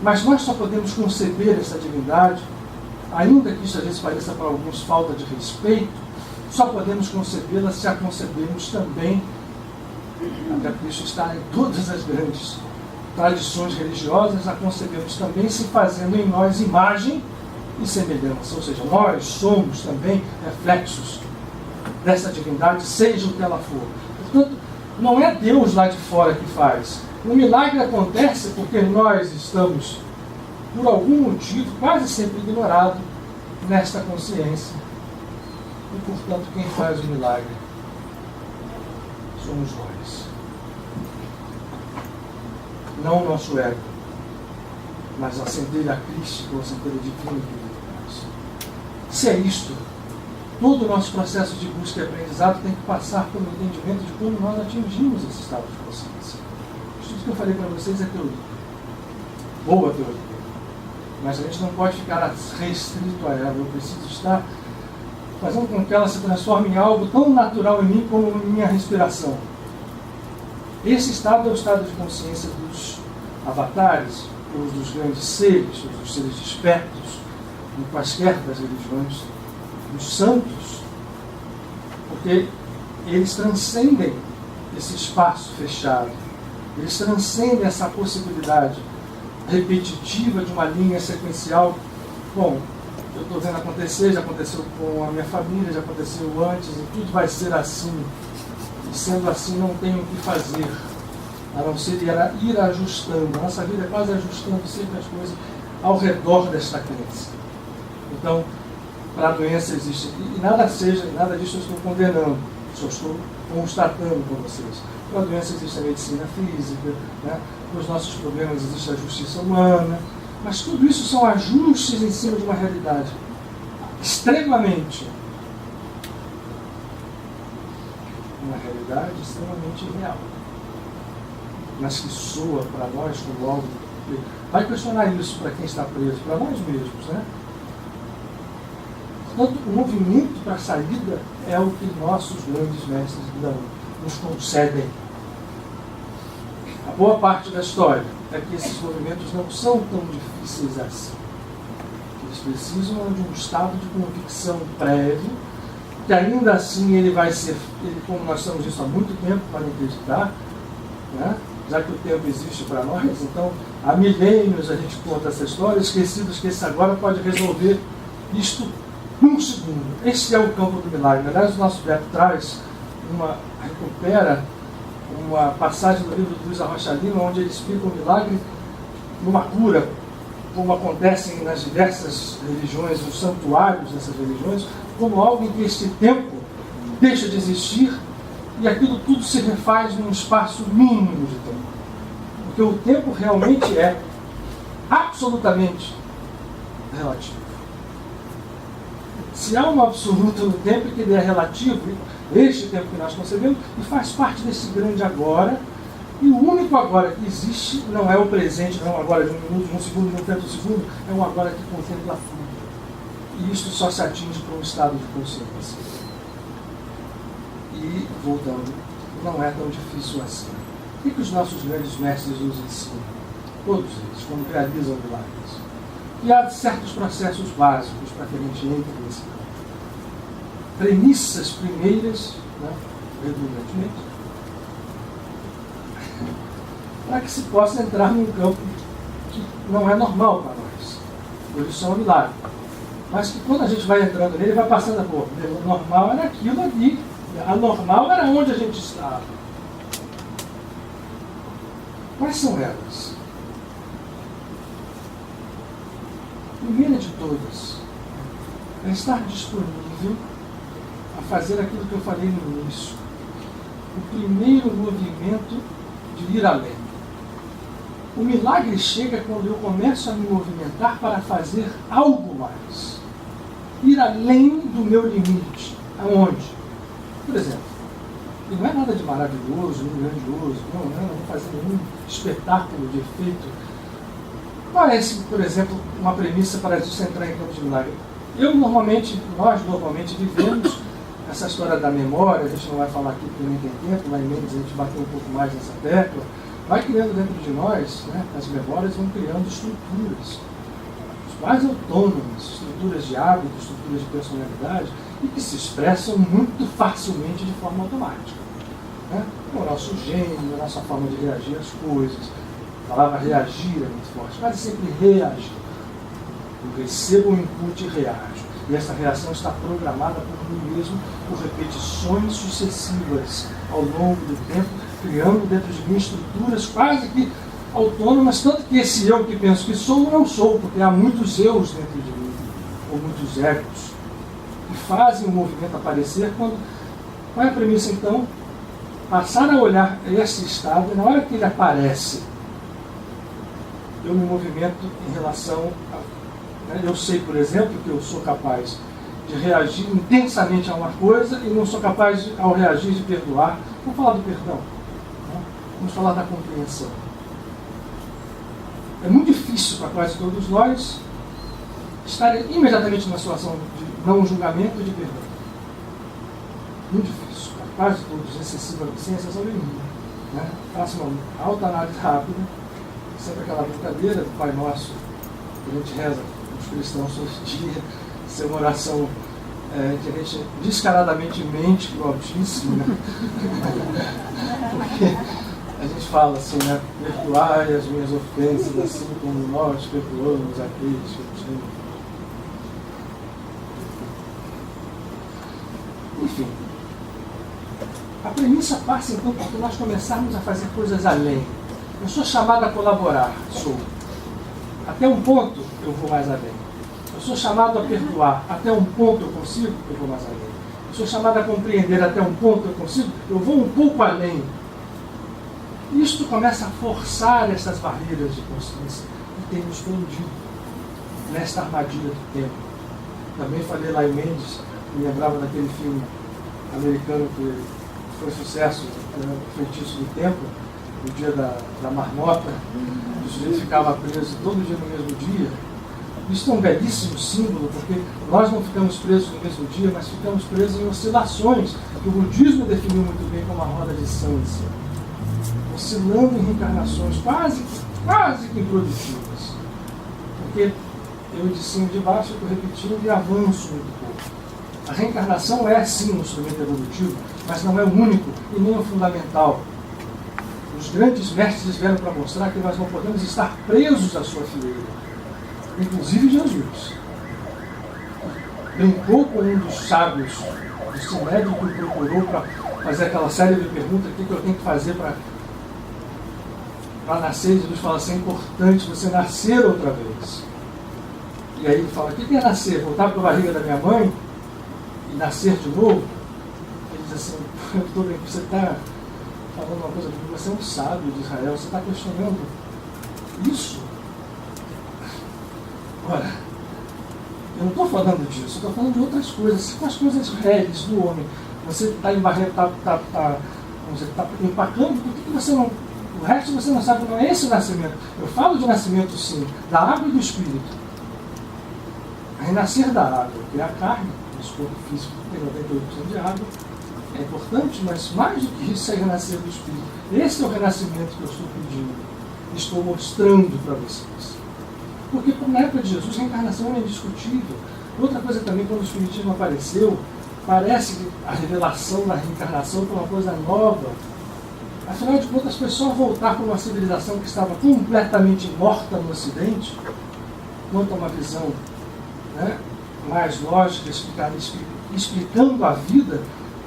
Speaker 1: mas nós só podemos conceber essa divindade, ainda que isso às vezes pareça para alguns falta de respeito, só podemos concebê-la se a concebemos também, até porque isso está em todas as grandes tradições religiosas, a concebemos também se fazendo em nós imagem e semelhança, ou seja, nós somos também reflexos dessa divindade, seja o que ela for. Portanto, não é Deus lá de fora que faz. O milagre acontece porque nós estamos, por algum motivo, quase sempre ignorado nesta consciência. E, portanto, quem faz o milagre somos nós. Não o nosso ego, mas a centelha crística ou a centelha divina que vive em nós. Se é isto, todo o nosso processo de busca e aprendizado tem que passar pelo entendimento de como nós atingimos esse estado de consciência. Tudo que eu falei para vocês é teoria. Boa teoria. Mas a gente não pode ficar restrito a ela. Eu preciso estar fazendo com que ela se transforme em algo tão natural em mim como minha respiração. Esse estado é o estado de consciência dos avatares, ou dos grandes seres, ou dos seres despertos, em quaisquer das religiões, dos santos, porque eles transcendem esse espaço fechado, eles transcendem essa possibilidade repetitiva de uma linha sequencial. Bom, eu estou vendo acontecer, já aconteceu com a minha família, já aconteceu antes, e tudo vai ser assim. E sendo assim, não tenho o que fazer, a não ser ir ajustando. A nossa vida é quase ajustando sempre as coisas ao redor desta crença. Então, para a doença existe, e nada disso eu estou condenando, só estou constatando com vocês. Para a doença existe a medicina física, né? Para os nossos problemas existe a justiça humana, mas tudo isso são ajustes em cima de uma realidade extremamente real, mas que soa para nós como algo. Vai questionar isso para quem está preso, para nós mesmos, né? Portanto, o movimento para a saída é o que nossos grandes mestres nos concedem. A boa parte da história é que esses movimentos não são tão difíceis assim. Eles precisam de um estado de convicção prévio, que ainda assim ele vai ser, como nós estamos nisso há muito tempo, para acreditar, né? Já que o tempo existe para nós, então há milênios a gente conta essa história, esquecidos que esse agora pode resolver isto num segundo. Esse é o campo do milagre. Aliás, o nosso Beto recupera uma passagem do livro do Luiz Arrocha Lima, onde ele explica o milagre numa cura, como acontecem nas diversas religiões, nos santuários dessas religiões, como algo em que este tempo deixa de existir e aquilo tudo se refaz num espaço mínimo de tempo. Porque o tempo realmente é absolutamente relativo. Se há um absoluto no tempo que ele é relativo, este tempo que nós concebemos, e faz parte desse grande agora, e o único agora que existe não é o presente, não é um agora de um minuto, de um segundo, de um tanto segundo, é um agora que contempla tudo. E isto só se atinge por um estado de consciência. E, voltando, não é tão difícil assim. O que os nossos grandes mestres nos ensinam? Todos eles, quando realizam milagres. E há certos processos básicos para que a gente entre nesse campo. Premissas primeiras, né, redundantemente, para que se possa entrar num campo que não é normal para nós. Por isso é um milagre. Mas que quando a gente vai entrando nele, vai passando a cor. O normal era aquilo ali. A normal era onde a gente estava. Quais são elas? A primeira de todas é estar disponível a fazer aquilo que eu falei no início. O primeiro movimento de ir além. O milagre chega quando eu começo a me movimentar para fazer algo mais. Ir além do meu limite. Aonde? Por exemplo, e não é nada de maravilhoso, nem grandioso, não vou fazer nenhum espetáculo de efeito. Parece, por exemplo, uma premissa para a gente entrar em campo de milagre. Nós normalmente vivemos essa história da memória, a gente não vai falar aqui porque nem tem tempo, lá em Mendes a gente bateu um pouco mais nessa tecla, vai criando dentro de nós, né, as memórias vão criando estruturas, mais autônomas, estruturas de hábito, estruturas de personalidade, e que se expressam muito facilmente de forma automática. Né? O nosso gênio, a nossa forma de reagir às coisas. A palavra reagir é muito forte, mas sempre reagir. Eu recebo o input e reajo. E essa reação está programada por mim mesmo, por repetições sucessivas ao longo do tempo, criando dentro de mim estruturas quase que autônomas, tanto que esse eu que penso que sou, não sou, porque há muitos eus dentro de mim, ou muitos egos, que fazem o movimento aparecer. Qual é a premissa então? Passar a olhar esse estado, e na hora que ele aparece, eu me movimento em relação a... Eu sei, por exemplo, que eu sou capaz de reagir intensamente a uma coisa e não sou capaz, ao reagir, de perdoar. Vamos falar do perdão. Né? Vamos falar da compreensão. É muito difícil para quase todos nós estarem imediatamente numa situação de não julgamento e de perdão. Muito difícil. Para quase todos, excessivamente, sem exceção nenhuma. Né? Faça uma autoanálise rápida, sempre aquela brincadeira do Pai Nosso, que a gente reza, os cristãos hoje em dia, ser uma oração que a gente descaradamente mente para o Altíssimo, né? Porque a gente fala assim, né? Perdoai as minhas ofensas, assim como nós perdoamos aqueles que nos têm. Enfim, a premissa passa então porque nós começarmos a fazer coisas além. Eu sou chamado a colaborar, sou. Até um ponto eu vou mais além. Eu sou chamado a perdoar, até um ponto eu consigo, eu vou mais além. Eu sou chamado a compreender, até um ponto eu consigo, eu vou um pouco além. Isto começa a forçar essas barreiras de consciência que tem nos prendido nesta armadilha do tempo. Também falei lá em Mendes, me lembrava daquele filme americano que foi sucesso, O Feitiço do Tempo, no dia da marmota, o sujeito ficava preso todo dia no mesmo dia. Isso é um belíssimo símbolo, porque nós não ficamos presos no mesmo dia, mas ficamos presos em oscilações, que o budismo definiu muito bem como a roda de Sansa. Oscilando em reencarnações quase que improdutivas. Porque eu de cima e de baixo estou repetindo e avanço muito pouco. A reencarnação é sim um instrumento evolutivo, mas não é o único e nem o fundamental. Os grandes mestres vieram para mostrar que nós não podemos estar presos à sua fileira, inclusive Jesus. brincou com um dos sábios, esse médico que procurou para fazer aquela série de perguntas: o que eu tenho que fazer para nascer? Jesus fala assim: é importante você nascer outra vez. E aí ele fala: o que é nascer? Voltar para a barriga da minha mãe e nascer de novo? Ele diz assim: tudo bem, você está falando uma coisa, porque você é um sábio de Israel, você está questionando isso? Ora, eu não estou falando disso, eu estou falando de outras coisas, são as coisas réis do homem. Você está empacando, por que você não. O resto você não sabe, não é esse o nascimento. Eu falo de nascimento, sim, da água e do espírito. Renascer da água, que é a carne, nosso corpo físico tem 98% de água, é importante, mas mais do que isso é renascer do espírito. Esse é o renascimento que eu estou pedindo, estou mostrando para vocês. Porque na época de Jesus, a reencarnação é indiscutível. Outra coisa também, quando o espiritismo apareceu, parece que a revelação da reencarnação foi uma coisa nova. Afinal de contas, foi só voltar para uma civilização que estava completamente morta no Ocidente, quanto a uma visão, né, mais lógica, explicando a vida,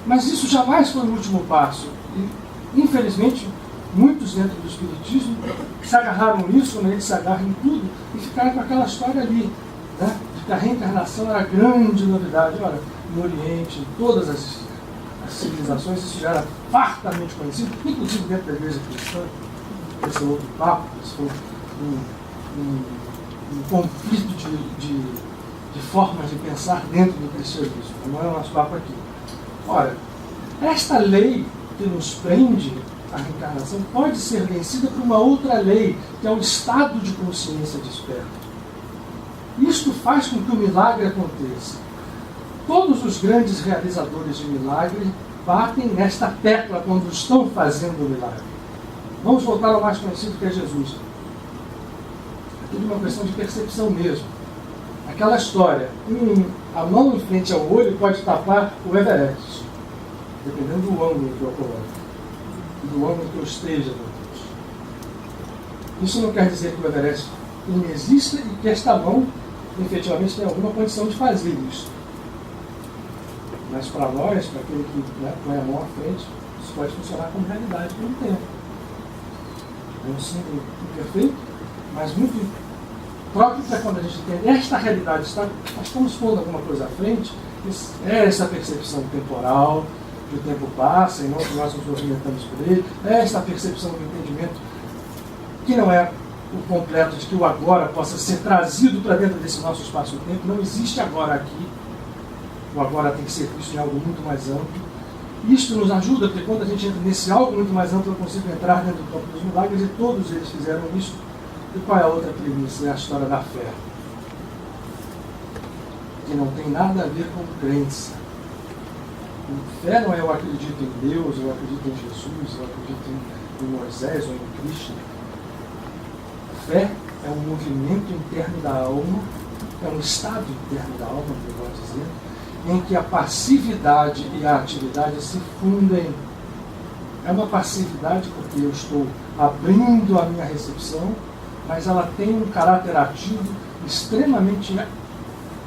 Speaker 1: mas isso jamais foi o último passo. E, infelizmente, muitos dentro do espiritismo se agarraram nisso, né, eles se agarram em tudo, e ficaram com aquela história ali, né, de que a reencarnação era a grande novidade. Olha, no Oriente, em todas as civilizações, isso já era fartamente conhecido, inclusive dentro da igreja cristã. Esse é outro papo, esse foi um conflito de formas de pensar dentro do cristianismo. Não é o nosso papo aqui. Ora, esta lei que nos prende à reencarnação pode ser vencida por uma outra lei, que é o estado de consciência desperto. Isto faz com que o milagre aconteça. Todos os grandes realizadores de milagre batem nesta tecla quando estão fazendo o milagre. Vamos voltar ao mais conhecido, que é Jesus. É tudo uma questão de percepção mesmo. Aquela história, a mão em frente ao olho pode tapar o Everest, dependendo do ângulo que eu coloco, do ângulo que eu esteja. Isso não quer dizer que o Everest inexista e que esta mão, efetivamente, tem alguma condição de fazer isso. Mas para nós, para aquele que, né, põe a mão à frente, isso pode funcionar como realidade por um tempo. É um símbolo imperfeito, mas muito próprio para quando a gente entende esta realidade, nós estamos pondo alguma coisa à frente, é essa percepção temporal, que o tempo passa e não que nós nos movimentamos por ele, é esta percepção do entendimento que não é o completo de que o agora possa ser trazido para dentro desse nosso espaço-tempo. Não existe agora aqui. O agora tem que ser visto em algo muito mais amplo. Isto nos ajuda, porque quando a gente entra nesse algo muito mais amplo, eu consigo entrar dentro do campo dos milagres, e todos eles fizeram isso. E qual é a outra premissa? É a história da fé. Que não tem nada a ver com crença. Fé não é eu acredito em Deus, eu acredito em Jesus, eu acredito em Moisés ou em Cristo. Fé é um movimento interno da alma, é um estado interno da alma, melhor dizendo, em que a passividade e a atividade se fundem. É uma passividade porque eu estou abrindo a minha recepção, mas ela tem um caráter ativo extremamente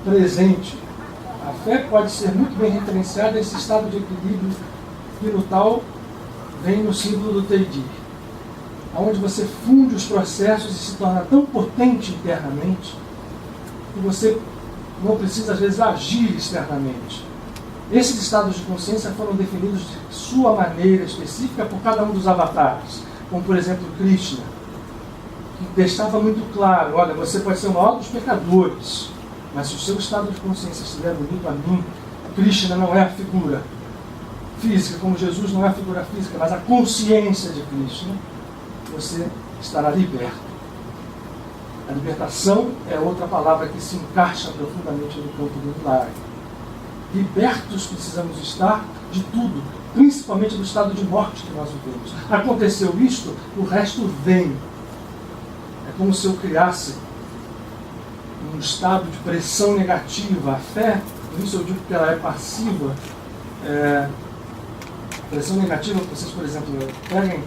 Speaker 1: presente. A fé pode ser muito bem referenciada a esse estado de equilíbrio que no tal vem no símbolo do Teidi, onde você funde os processos e se torna tão potente internamente que você não precisa, às vezes, agir externamente. Esses estados de consciência foram definidos de sua maneira específica por cada um dos avatares, como, por exemplo, Krishna, que deixava muito claro: olha, você pode ser o maior dos pecadores, mas se o seu estado de consciência estiver unido a mim, Krishna não é a figura física, como Jesus não é a figura física, mas a consciência de Krishna, você estará liberto. A libertação é outra palavra que se encaixa profundamente no campo do milagre. Libertos precisamos estar de tudo, principalmente do estado de morte que nós vivemos. Aconteceu isto, o resto vem. É como se eu criasse um estado de pressão negativa. A fé, por isso eu digo que ela é passiva. Pressão negativa, vocês, por exemplo, peguem,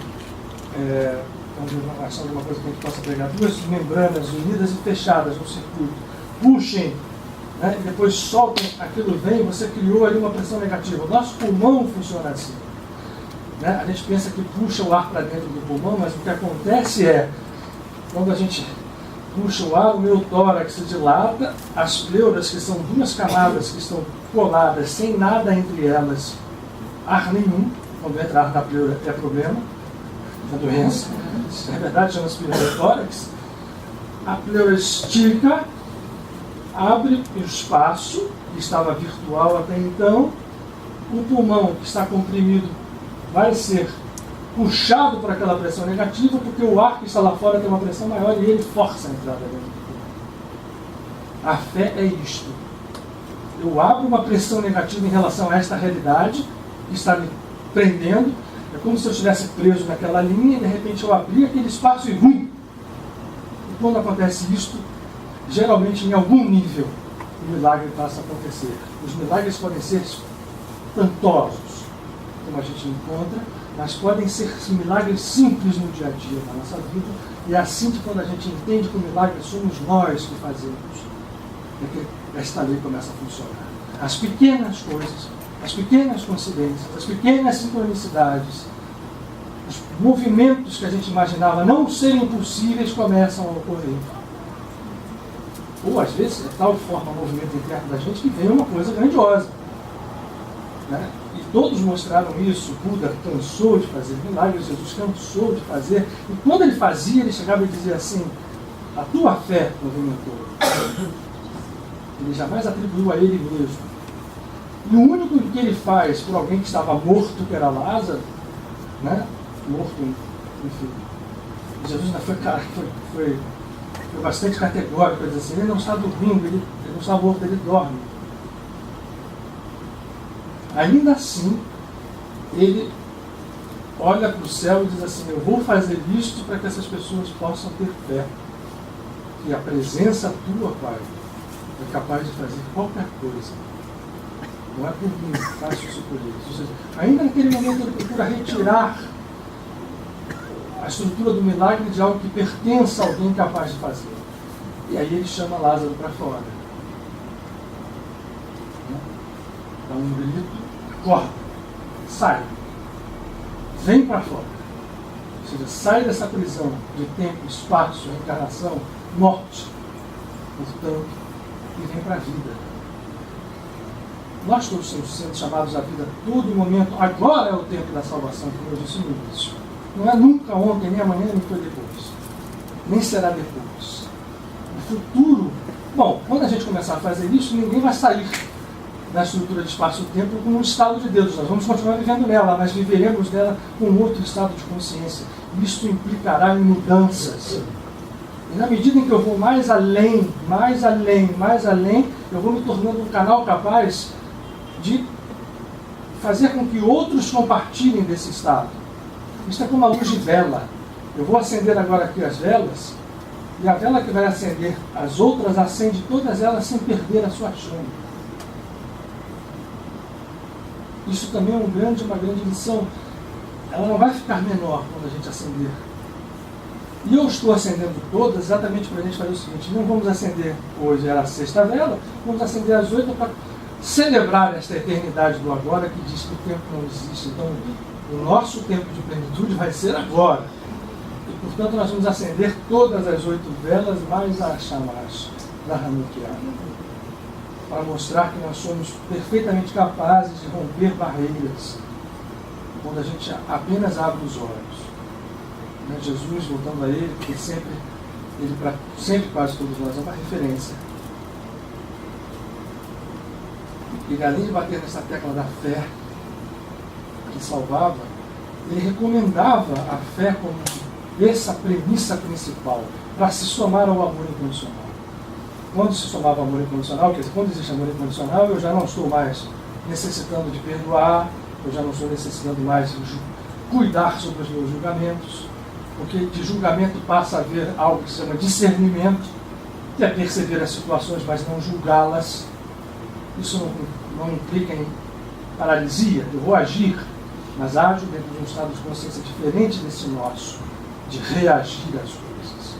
Speaker 1: achando uma coisa que a gente possa pegar, duas membranas unidas e fechadas no circuito. Puxem né, e depois soltam, aquilo vem, você criou ali uma pressão negativa. O nosso pulmão funciona assim. Né? A gente pensa que puxa o ar para dentro do pulmão, mas o que acontece é, quando a gente puxa o ar, o meu tórax se dilata, as pleuras, que são duas camadas que estão coladas, sem nada entre elas, ar nenhum, quando entra ar da pleura é problema, é doença, na verdade chama-se pneumotórax. A pleura estica, abre o espaço, que estava virtual até então, o pulmão que está comprimido vai ser puxado por aquela pressão negativa, porque o ar que está lá fora tem uma pressão maior e ele força a entrada dentro do pulmão. A fé é isto. Eu abro uma pressão negativa em relação a esta realidade que está me prendendo. É como se eu estivesse preso naquela linha e de repente eu abri aquele espaço e vum! E quando acontece isto, geralmente em algum nível o milagre passa a acontecer. Os milagres podem ser espantosos, como a gente encontra, mas podem ser milagres simples no dia a dia da nossa vida. E é assim que quando a gente entende que o milagre somos nós que fazemos, é que esta lei começa a funcionar. As pequenas coisas, as pequenas coincidências, as pequenas sincronicidades, os movimentos que a gente imaginava não serem possíveis começam a ocorrer. Ou às vezes, de tal forma o movimento interno da gente que vem uma coisa grandiosa. Né? E todos mostraram isso. O Buda cansou de fazer milagres, Jesus cansou de fazer. E quando ele fazia, ele chegava e dizia assim: a tua fé movimentou. Ele jamais atribuiu a ele mesmo. E o único que ele faz por alguém que estava morto, que era Lázaro, né? Morto, enfim. Jesus foi bastante categórico, ele disse assim: ele não está dormindo, ele não está morto, ele dorme. Ainda assim, ele olha para o céu e diz assim: eu vou fazer isto para que essas pessoas possam ter fé. E a presença tua, Pai, é capaz de fazer qualquer coisa. Não é por mim, faço isso por eles. Ou seja, ainda naquele momento ele procura retirar a estrutura do milagre de algo que pertença a alguém capaz de fazer. E aí ele chama Lázaro para fora. Dá um grito, acorda, sai, vem para fora. Ou seja, sai dessa prisão de tempo, espaço, reencarnação, morte, portanto, e vem para a vida. Nós todos estamos sendo chamados à vida a todo momento. Agora é o tempo da salvação, como eu disse no início. Não é nunca ontem, nem amanhã, nem foi depois. Nem será depois. O futuro... Bom, quando a gente começar a fazer isso, ninguém vai sair da estrutura de espaço-tempo com um estado de Deus. Nós vamos continuar vivendo nela, mas viveremos nela com outro estado de consciência. Isso implicará em mudanças. E na medida em que eu vou mais além, mais além, mais além, eu vou me tornando um canal capaz de fazer com que outros compartilhem desse estado. Isso é como a luz de vela. Eu vou acender agora aqui as velas, e a vela que vai acender as outras acende todas elas sem perder a sua chama. Isso também é uma grande lição. Ela não vai ficar menor quando a gente acender. E eu estou acendendo todas exatamente para a gente fazer o seguinte: não vamos acender hoje, era a sexta vela, vamos acender às 8 para celebrar esta eternidade do agora, que diz que o tempo não existe. Então, o nosso tempo de plenitude vai ser agora. E, portanto, nós vamos acender todas as 8 velas, mais a chamash da Hanukkah, para mostrar que nós somos perfeitamente capazes de romper barreiras quando a gente apenas abre os olhos. Né? Jesus, voltando a ele, porque ele para sempre quase todos nós é uma referência. Ele, além de bater nessa tecla da fé que salvava, ele recomendava a fé como essa premissa principal para se somar ao amor incondicional. Quando se somava ao amor incondicional, quer dizer, quando existe amor incondicional, eu já não estou mais necessitando de perdoar, eu já não estou necessitando mais de cuidar sobre os meus julgamentos, porque de julgamento passa a haver algo que se chama discernimento, que é perceber as situações, mas não julgá-las. Isso não implica em paralisia. Eu vou agir, mas ajo dentro de um estado de consciência diferente desse nosso, de reagir às coisas,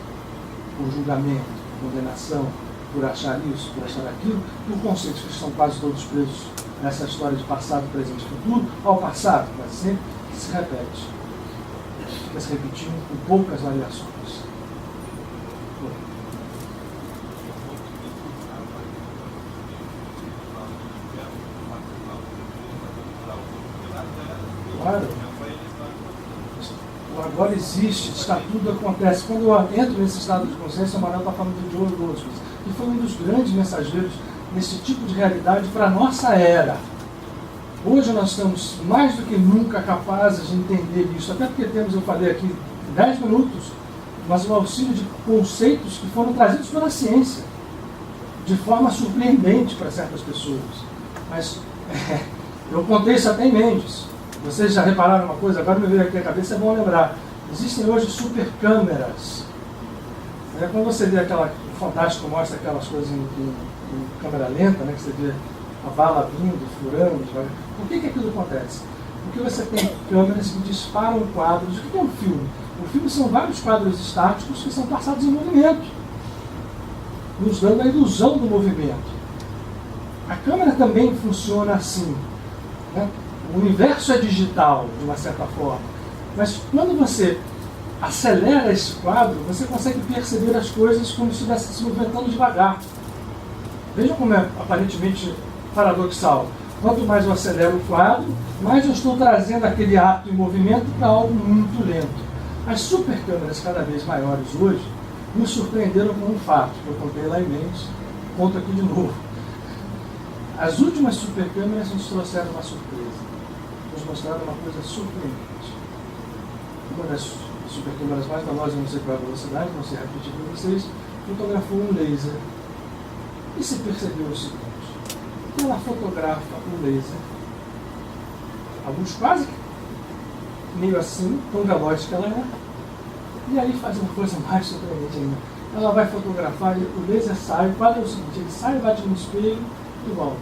Speaker 1: com julgamento, com condenação, por achar isso, por achar aquilo, por conceitos que estão quase todos presos nessa história de passado, presente e futuro, ao passado, quase sempre, que se repete. Fica se repetindo com poucas variações. Claro. O agora existe, está tudo acontece. Quando eu entro nesse estado de consciência, o Manuel está falando de Joel Goldsmith, que foi um dos grandes mensageiros nesse tipo de realidade para a nossa era. Hoje nós estamos mais do que nunca capazes de entender isso, até porque temos, eu falei aqui, 10 minutos, mas o auxílio de conceitos que foram trazidos pela ciência, de forma surpreendente para certas pessoas. Mas eu contei isso até em Mendes. Vocês já repararam uma coisa? Agora me veio aqui a cabeça, é bom lembrar. Existem hoje super câmeras. Quando você vê aquela, o Fantástico mostra aquelas coisas em câmera lenta, né, que você vê a bala vindo, furando. Por que aquilo acontece? Porque você tem câmeras que disparam quadros. O que é um filme? O filme são vários quadros estáticos que são passados em movimento, nos dando a ilusão do movimento. A câmera também funciona assim, né? O universo é digital, de uma certa forma. Mas quando você acelera esse quadro, você consegue perceber as coisas como se estivesse se movimentando devagar. Vejam como é aparentemente paradoxal. Quanto mais eu acelero o quadro, mais eu estou trazendo aquele ato em movimento para algo muito lento. As supercâmeras cada vez maiores hoje nos surpreenderam com um fato, que eu contei lá em Mendes, conto aqui de novo. As últimas supercâmeras nos trouxeram uma surpresa. Nos mostraram uma coisa surpreendente. Uma das supercâmeras mais velozes, não sei qual é a velocidade, não sei repetir para vocês, fotografou um laser. E se percebeu o seguinte: ela fotografa o laser a luz quase meio assim, tão veloz que ela é, e aí faz uma coisa mais surpreendente ainda. Ela vai fotografar, o laser sai, o quadro é o seguinte: ele sai, bate no espelho e volta.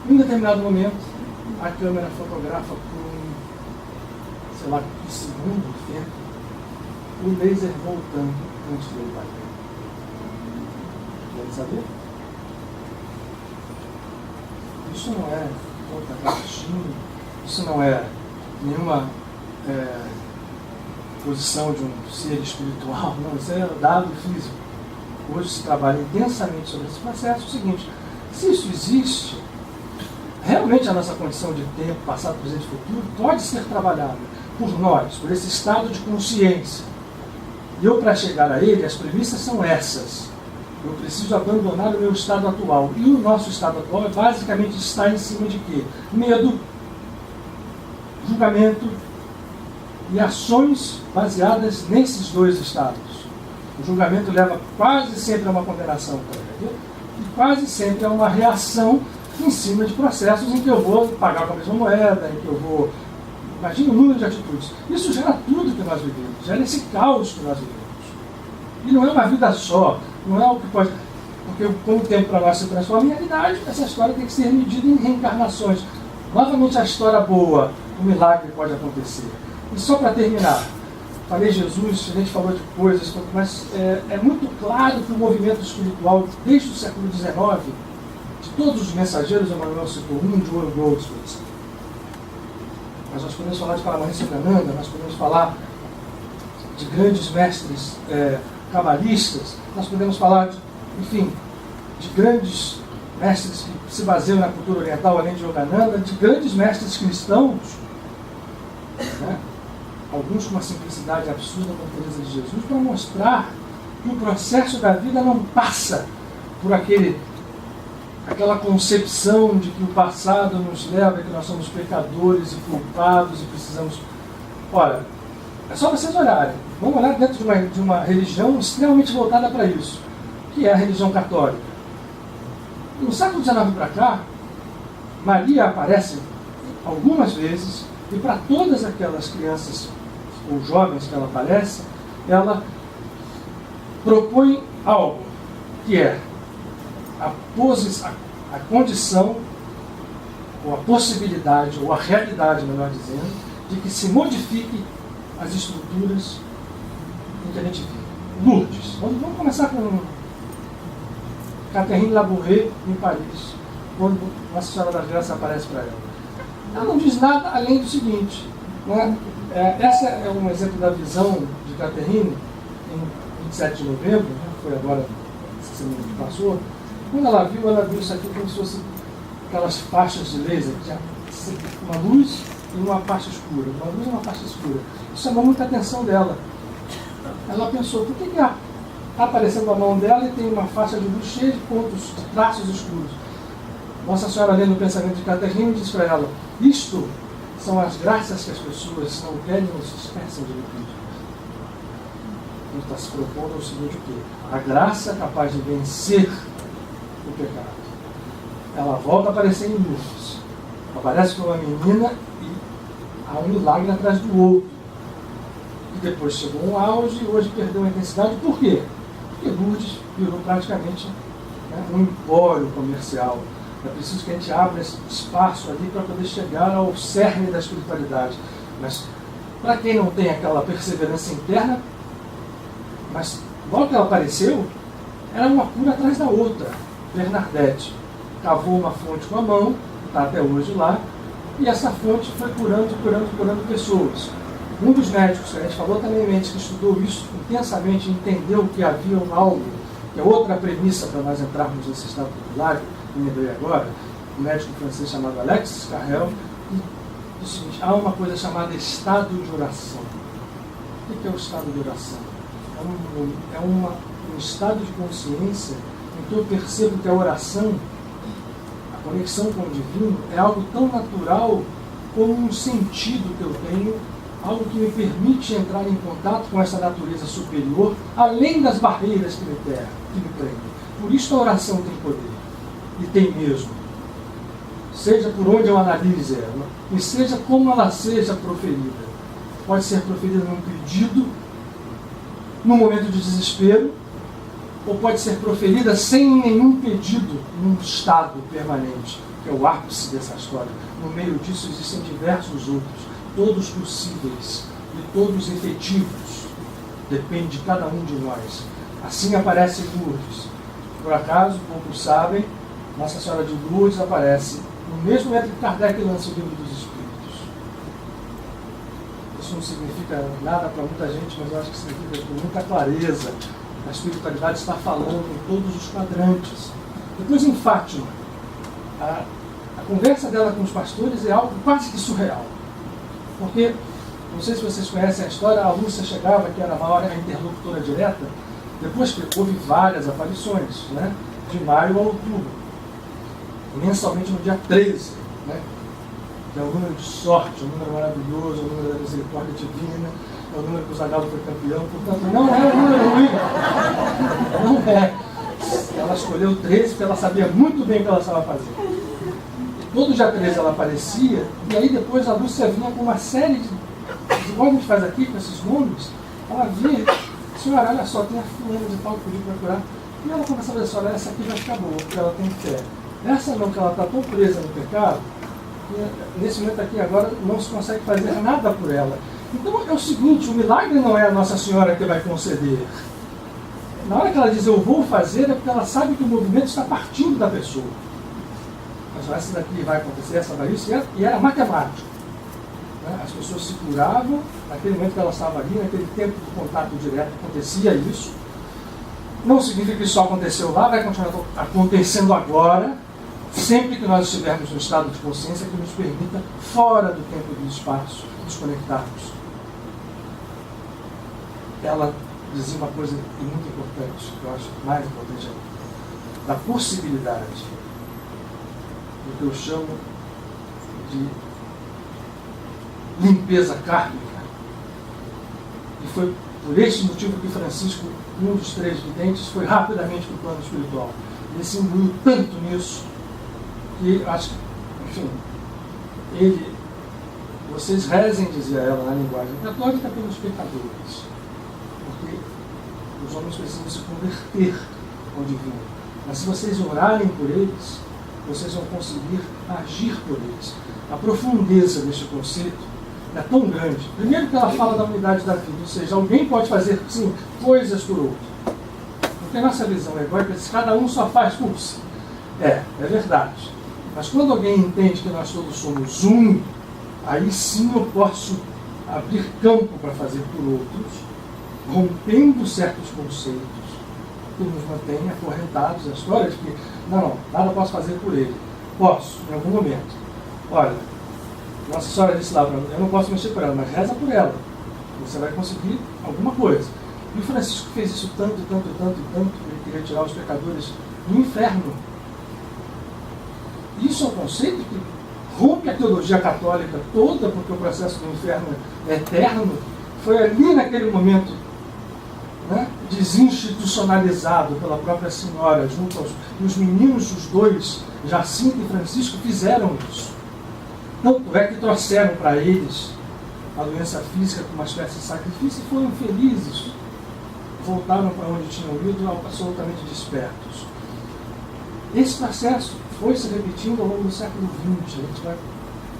Speaker 1: Em um determinado momento, a câmera fotografa por, sei lá, um segundo de tempo, o laser voltando antes dele bater. Quer saber? Isso não é conta-caixinho, isso não é nenhuma posição de um ser espiritual, não, isso é dado físico. Hoje se trabalha intensamente sobre esse processo. É o seguinte: se isso existe, realmente a nossa condição de tempo, passado, presente e futuro, pode ser trabalhada por nós, por esse estado de consciência. E eu, para chegar a ele, as premissas são essas. Eu preciso abandonar o meu estado atual. E o nosso estado atual basicamente está em cima de quê? Medo, julgamento e ações baseadas nesses dois estados. O julgamento leva quase sempre a uma condenação, e quase sempre a uma reação em cima de processos em que eu vou pagar com a mesma moeda, em que eu vou... Imagina o número de atitudes. Isso gera tudo que nós vivemos, gera esse caos que nós vivemos. E não é uma vida só, não é algo que pode... Porque como o tempo para nós se transforma em realidade, essa história tem que ser medida em reencarnações. Novamente a história boa, o milagre pode acontecer. E só para terminar, falei Jesus, a gente falou de coisas, mas é muito claro que o movimento espiritual, desde o século XIX, de todos os mensageiros, o Manuel citou um, Joel Goldsmith, mas nós podemos falar de Paramahansa Yogananda, nós podemos falar de grandes mestres cabalistas, nós podemos falar, de grandes mestres que se baseiam na cultura oriental, além de Yogananda, de grandes mestres cristãos, né? Alguns com uma simplicidade absurda com a Teresa de Jesus, para mostrar que o processo da vida não passa por aquela concepção de que o passado nos leva a que nós somos pecadores e culpados e precisamos... Olha, é só vocês olharem. Vamos olhar dentro de uma religião extremamente voltada para isso, que é a religião católica. No século XIX para cá, Maria aparece algumas vezes, e para todas aquelas crianças ou jovens que ela aparece, ela propõe algo, que é a condição, ou a possibilidade, ou a realidade, melhor dizendo, de que se modifique as estruturas em que a gente vive. Lourdes. Vamos começar com Catherine Labouré, em Paris, quando Nossa Senhora das Graças aparece para ela. Ela não diz nada além do seguinte, né? Essa é um exemplo da visão de Catherine, em 27 de novembro, né? Foi agora, essa semana que passou. Quando ela viu isso aqui como se fosse aquelas faixas de laser, que tinha uma luz e uma faixa escura. Uma luz e uma faixa escura. Isso chamou muita atenção dela. Ela pensou, por que está aparecendo a mão dela e tem uma faixa de luz cheia de pontos, de traços escuros? Nossa Senhora, lendo o pensamento de Catherine, diz para ela, isto são as graças que as pessoas não querem ou se esquecem de repetir. Ele está se propondo o seguinte, o quê? A graça é capaz de vencer o pecado. Ela volta a aparecer em Lourdes. Aparece com uma menina e há um milagre atrás do outro. E depois chegou um auge e hoje perdeu a intensidade. Por quê? Porque Lourdes virou praticamente, né, um empório comercial. É preciso que a gente abra esse espaço ali para poder chegar ao cerne da espiritualidade. Mas para quem não tem aquela perseverança interna, mas logo que ela apareceu, era uma cura atrás da outra. Bernadette cavou uma fonte com a mão, está até hoje lá, e essa fonte foi curando pessoas. Um dos médicos que a gente falou também, que estudou isso intensamente, entendeu que havia algo, que é outra premissa para nós entrarmos nesse estado popular, me lembrei agora, um médico francês chamado Alexis Carrel, e diz o seguinte, há uma coisa chamada estado de oração. O que é o estado de oração? É um estado de consciência em que eu percebo que a oração, a conexão com o divino, é algo tão natural como um sentido que eu tenho, algo que me permite entrar em contato com essa natureza superior, além das barreiras que me prendem. Por isso a oração tem poder. E tem mesmo. Seja por onde eu analise ela, e seja como ela seja proferida. Pode ser proferida num pedido, num momento de desespero, ou pode ser proferida sem nenhum pedido, num estado permanente, que é o ápice dessa história. No meio disso existem diversos outros, todos possíveis e todos efetivos. Depende de cada um de nós. Assim aparece Lourdes. Por acaso, poucos sabem, Nossa Senhora de Lourdes aparece no mesmo momento que Kardec lança o Livro dos Espíritos. Isso não significa nada para muita gente, mas eu acho que significa com muita clareza. A espiritualidade está falando em todos os quadrantes. Depois, em Fátima, a conversa dela com os pastores é algo quase que surreal. Porque, não sei se vocês conhecem a história, a Lúcia chegava, que era a maior interlocutora direta, depois que houve várias aparições, né, de maio a outubro. Mensalmente no dia 13, né? Que é o número de sorte, o número maravilhoso, o número da misericórdia divina, é o número que o Zagallo foi campeão, portanto não é um número ruim. Não é. Ela escolheu 13 porque ela sabia muito bem o que ela estava fazendo. E todo dia 13 ela aparecia, e aí depois a Lúcia vinha com uma série de... Igual a gente faz aqui com esses nomes, ela vinha, senhora, olha só, tem a fulana de tal que podia procurar. E ela começava a dizer, olha, essa aqui vai ficar boa, porque ela tem fé. Essa não, que ela está tão presa no pecado, que nesse momento aqui agora não se consegue fazer nada por ela. Então é o seguinte, o milagre não é a Nossa Senhora que vai conceder. Na hora que ela diz eu vou fazer, é porque ela sabe que o movimento está partindo da pessoa. Mas essa daqui vai acontecer, essa vai isso, e era matemático. As pessoas se curavam, naquele momento que ela estava ali, naquele tempo de contato direto, acontecia isso. Não significa que isso só aconteceu lá, vai continuar acontecendo agora, sempre que nós estivermos no estado de consciência que nos permita, fora do tempo e do espaço, nos conectarmos. Ela dizia uma coisa muito importante, que eu acho mais importante ainda, da possibilidade do que eu chamo de limpeza kármica. E foi por este motivo que Francisco, um dos três videntes, foi rapidamente para o plano espiritual. Ele se imbuiu tanto nisso que, acho que, enfim, ele, vocês rezem, dizia ela na linguagem católica, pelos pecadores. Porque os homens precisam se converter ao divino. Mas se vocês orarem por eles, vocês vão conseguir agir por eles. A profundeza deste conceito é tão grande. Primeiro que ela fala da unidade da vida, ou seja, alguém pode fazer, sim, coisas por outro. Porque a nossa visão egóica diz que cada um só faz por si. É verdade. Mas quando alguém entende que nós todos somos um, aí sim eu posso abrir campo para fazer por outros, rompendo certos conceitos que nos mantêm acorrentados à história de que nada posso fazer por ele. Posso, em algum momento. Olha, Nossa Senhora disse lá para mim, eu não posso mexer por ela, mas reza por ela. Você vai conseguir alguma coisa. E o Francisco fez isso tanto, ele queria tirar os pecadores do inferno. Isso é um conceito que rompe a teologia católica toda, porque o processo do inferno é eterno. Foi ali naquele momento, né, desinstitucionalizado pela própria Senhora, junto aos os meninos, os dois, Jacinto e Francisco, fizeram isso. Tanto é que trouxeram para eles a doença física como uma espécie de sacrifício e foram felizes. Voltaram para onde tinham ido absolutamente despertos. Esse processo foi se repetindo ao longo do século XX. A gente vai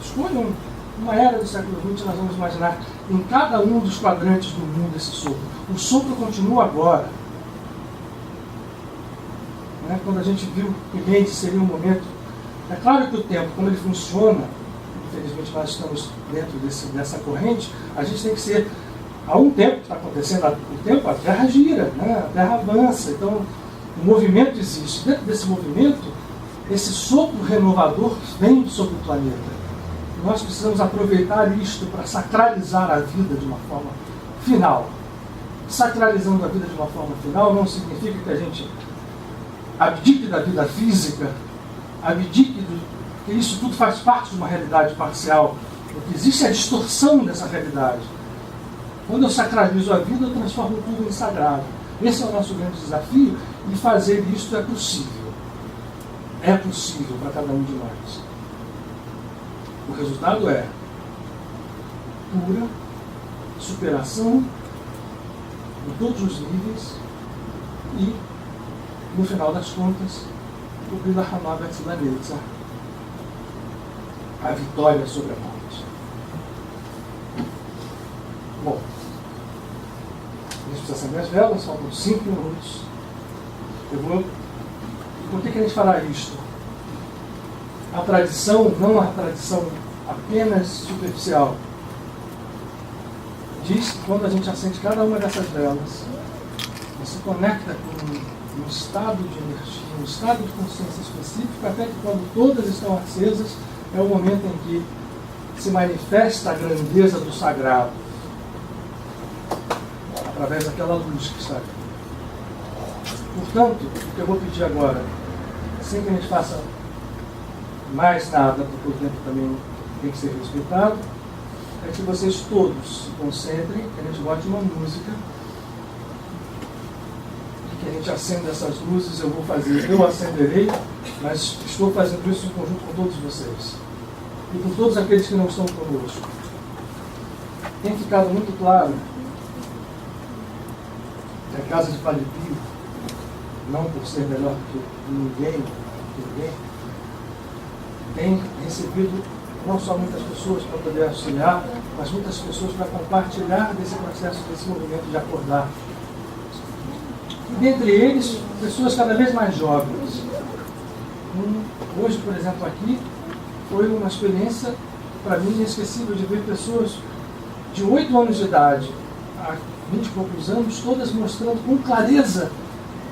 Speaker 1: escolher uma era do século XX, nós vamos imaginar em cada um dos quadrantes do mundo esse sopro. O sopro continua agora. Né? Quando a gente viu que Mendes seria um momento... É claro que o tempo, como ele funciona, infelizmente nós estamos dentro dessa corrente, a gente tem que ser... Há um tempo que está acontecendo, o tempo, a Terra gira, né? A Terra avança, então o movimento existe. Dentro desse movimento, esse sopro renovador vem sobre o planeta. Nós precisamos aproveitar isto para sacralizar a vida de uma forma final. Sacralizando a vida de uma forma final não significa que a gente abdique da vida física, abdique que isso tudo faz parte de uma realidade parcial. O que existe é a distorção dessa realidade. Quando eu sacralizo a vida, eu transformo tudo em sagrado. Esse é o nosso grande desafio, e fazer isto é possível. É possível para cada um de nós. O resultado é cura, superação em todos os níveis e, no final das contas, o Brilha Hamabat Danetza, a vitória sobre a morte. Bom, a gente precisa acender as velas, faltam 5 minutos. Por que a gente fará isto? A tradição, não a tradição apenas superficial, diz que quando a gente acende cada uma dessas velas, você conecta com um estado de energia, um estado de consciência específico, até que quando todas estão acesas, é o momento em que se manifesta a grandeza do sagrado, através daquela luz que está aqui. Portanto, o que eu vou pedir agora, sem que a gente faça mais nada, porque o tempo também tem que ser respeitado, é que vocês todos se concentrem, que a gente bote uma música, e que a gente acenda essas luzes. Eu acenderei, mas estou fazendo isso em conjunto com todos vocês. E com todos aqueles que não estão conosco. Tem ficado muito claro que a casa de Padre Pio, não por ser melhor do que ninguém, tem recebido não só muitas pessoas para poder auxiliar, mas muitas pessoas para compartilhar desse processo, desse movimento de acordar. E dentre eles, pessoas cada vez mais jovens. Hoje, por exemplo, aqui, foi uma experiência, para mim, inesquecível de ver pessoas de 8 anos de idade, há 20 e poucos anos, todas mostrando com clareza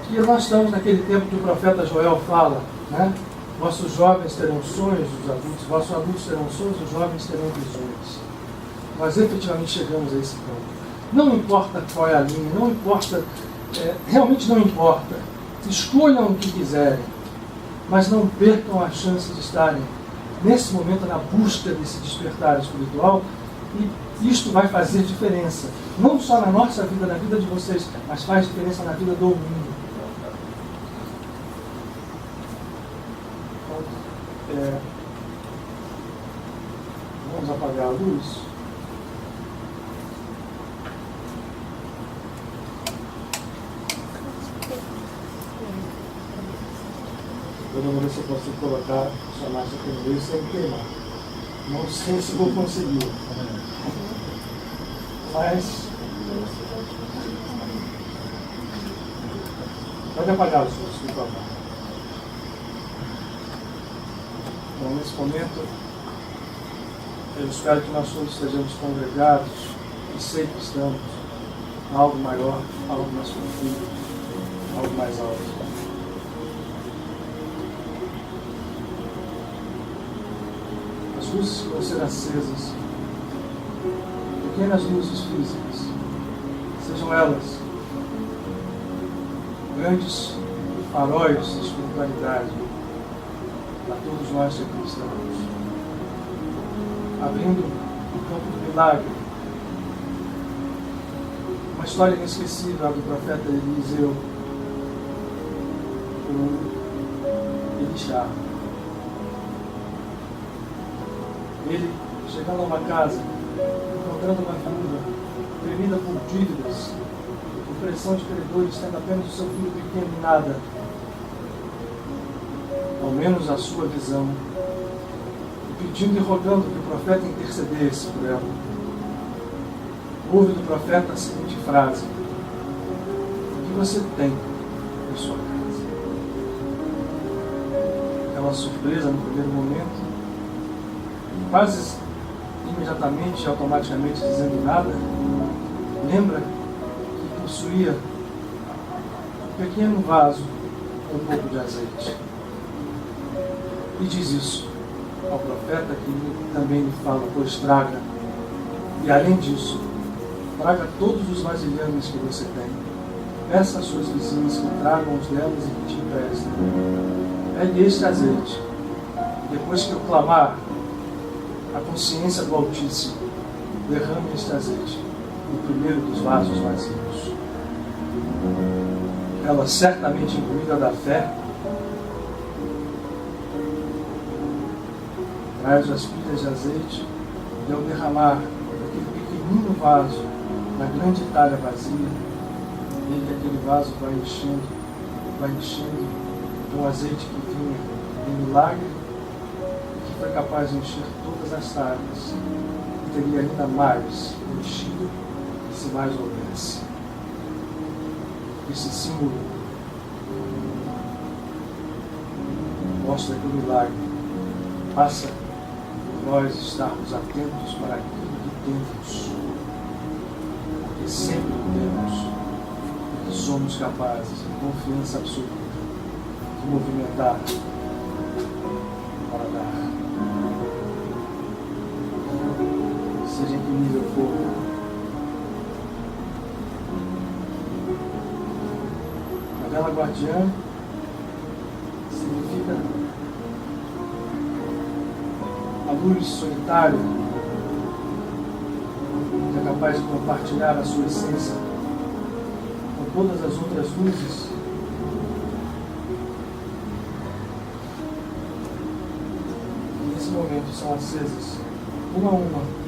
Speaker 1: que nós estamos naquele tempo que o profeta Joel fala, né? Vossos jovens terão sonhos, os adultos, vossos adultos terão sonhos, os jovens terão visões. Nós efetivamente chegamos a esse ponto. Não importa qual é a linha, não importa, realmente não importa. Escolham o que quiserem, mas não percam a chance de estarem nesse momento na busca desse despertar espiritual, e isto vai fazer diferença. Não só na nossa vida, na vida de vocês, mas faz diferença na vida do mundo. Vamos apagar a luz. Eu não sei se eu consigo colocar essa marcha aqui no meio sem queimar. Não sei se vou conseguir. Mas Pode apagar os luzes, por favor. Então, nesse momento, eu espero que nós todos estejamos congregados e sei que estamos em algo maior, algo mais profundo, algo mais alto. As luzes que vão ser acesas, pequenas luzes físicas, sejam elas grandes faróis de espiritualidade para todos nós que aqui estamos, abrindo o campo do milagre. Uma história inesquecível do profeta Eliseu com Elisha. Ele, chegando a uma casa, encontrando uma viúva oprimida por dívidas, por pressão de credores, tendo apenas o seu filho pequeno e nada, ao menos a sua visão, e pedindo e rogando que o profeta intercedesse por ela. Ouve do profeta a seguinte frase: o que você tem em sua casa? Aquela surpresa no primeiro momento, quase imediatamente, automaticamente dizendo nada, lembra que possuía um pequeno vaso com um pouco de azeite. E diz isso ao profeta, que também lhe fala: pois traga, e além disso, traga todos os vasilhames que você tem. Peça às suas vizinhas que tragam os delas e que te emprestem. Pegue este azeite. Depois que eu clamar a consciência do Altíssimo, derrame este azeite no primeiro dos vasos vazios. Ela, certamente imbuída da fé, traz as pilhas de azeite e, ao derramar aquele pequenino vaso na grande talha vazia, vê que aquele vaso vai enchendo com azeite que vinha em milagre, que foi capaz de encher todas as talhas, e teria ainda mais enchido se mais houvesse. Esse símbolo mostra que o milagre passa por nós estarmos atentos para aquilo que temos, porque sempre temos, porque somos capazes, de confiança absoluta, de movimentar para dar. Seja em que nível for. A vela guardiã significa a luz solitária que é capaz de compartilhar a sua essência com todas as outras luzes. E nesse momento são acesas, uma a uma.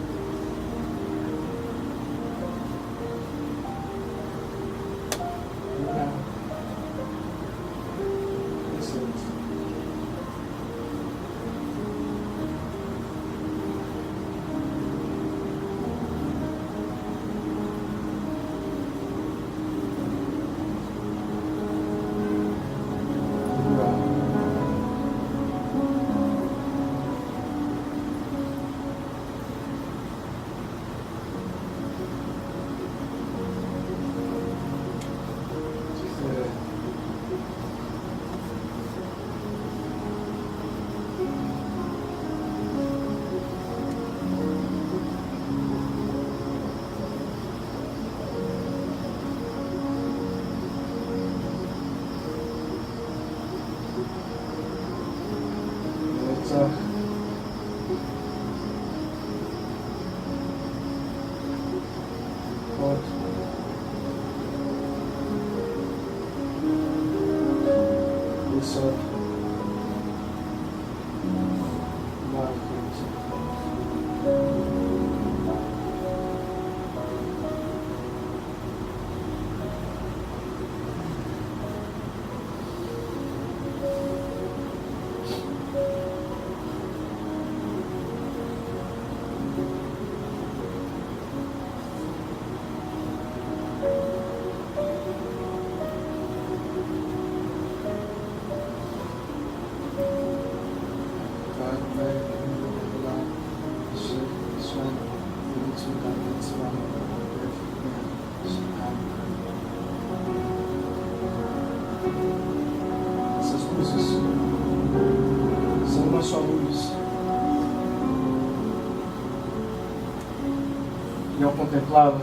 Speaker 1: a sua luz. E ao contemplá-la,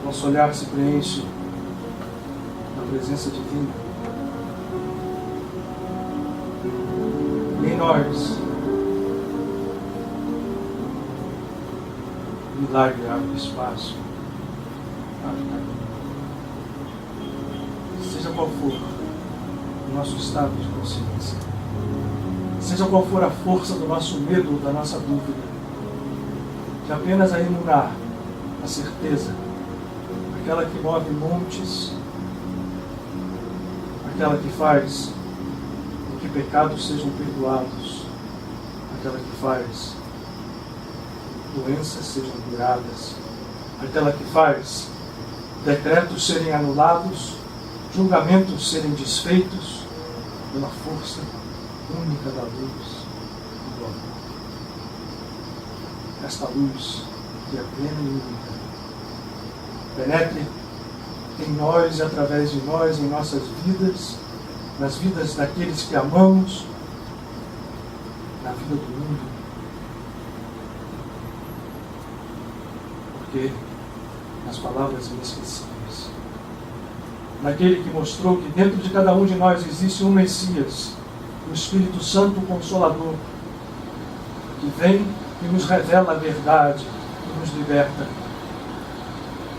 Speaker 1: nosso olhar se preenche da presença divina. E em nós, o milagre abre espaço, abre caminho. Seja qual for o nosso estado de consciência, seja qual for a força do nosso medo, da nossa dúvida, que apenas a emular a certeza, aquela que move montes, aquela que faz com que pecados sejam perdoados, aquela que faz doenças sejam curadas, aquela que faz decretos serem anulados, julgamentos serem desfeitos pela força única da luz e do amor. Esta luz que é plena e única penetre em nós e através de nós, em nossas vidas, nas vidas daqueles que amamos, na vida do mundo. Porque, nas palavras inesquecíveis, naquele que mostrou que dentro de cada um de nós existe um Messias, o Espírito Santo Consolador, que vem e nos revela a verdade e nos liberta.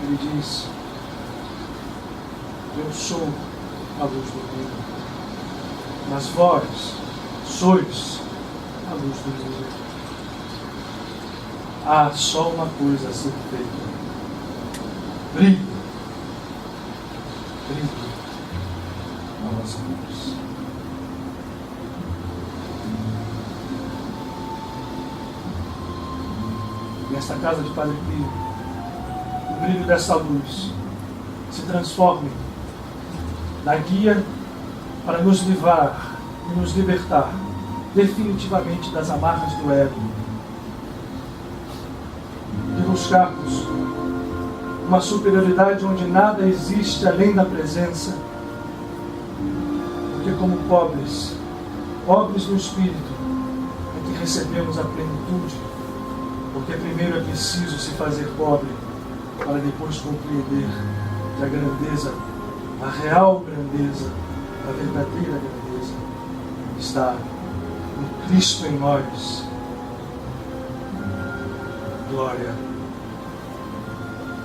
Speaker 1: Ele diz: eu sou a luz do mundo, mas vós sois a luz do mundo. Há só uma coisa a ser feita: brilhe, brilhe a nossa luz. Nesta casa de Padre Pio, o brilho dessa luz se transforme na guia para nos livrar e nos libertar definitivamente das amarras do ego, de buscarmos uma superioridade onde nada existe além da presença, porque como pobres no espírito, é que recebemos a plenitude, porque primeiro é preciso se fazer pobre para depois compreender que a grandeza, a real grandeza, a verdadeira grandeza está no Cristo em nós. Glória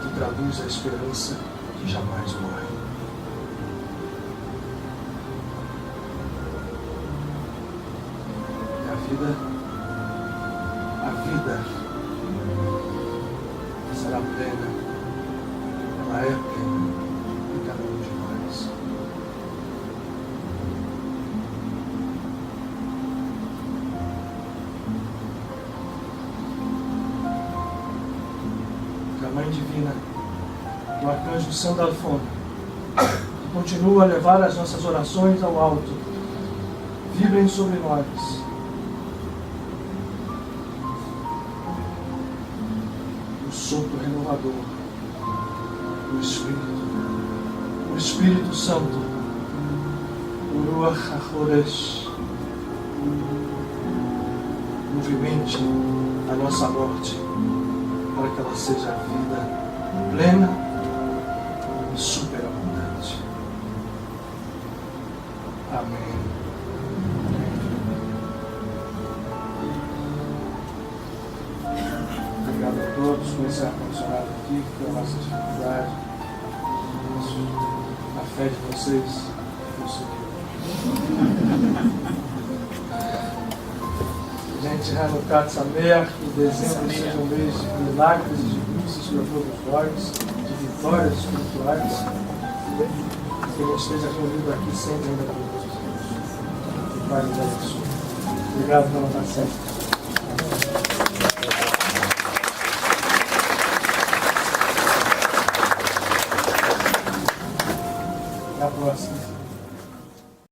Speaker 1: que traduz a esperança que jamais morre. A vida será plena, ela é plena em cada um de nós. Que a Mãe Divina, o Arcanjo Santo Alfonso, que continua a levar as nossas orações ao alto, vibrem sobre nós. Sopro renovador do Espírito, o Espírito Santo, o Ruach HaKodesh, movimente a nossa morte para que ela seja vida plena e superabundante. Amém. Obrigado a todos por esse ar-condicionado aqui, que foi a nossa dificuldade. A fé de vocês conseguiu. Gente, Hanukkah Sameach, que dezembro seja um mês de milagres e de luzes para todos nós, de vitórias espirituais. Que a gente esteja reunido aqui sempre ainda com Deus. Que o Pai nos abençoe. Obrigado pela paciência.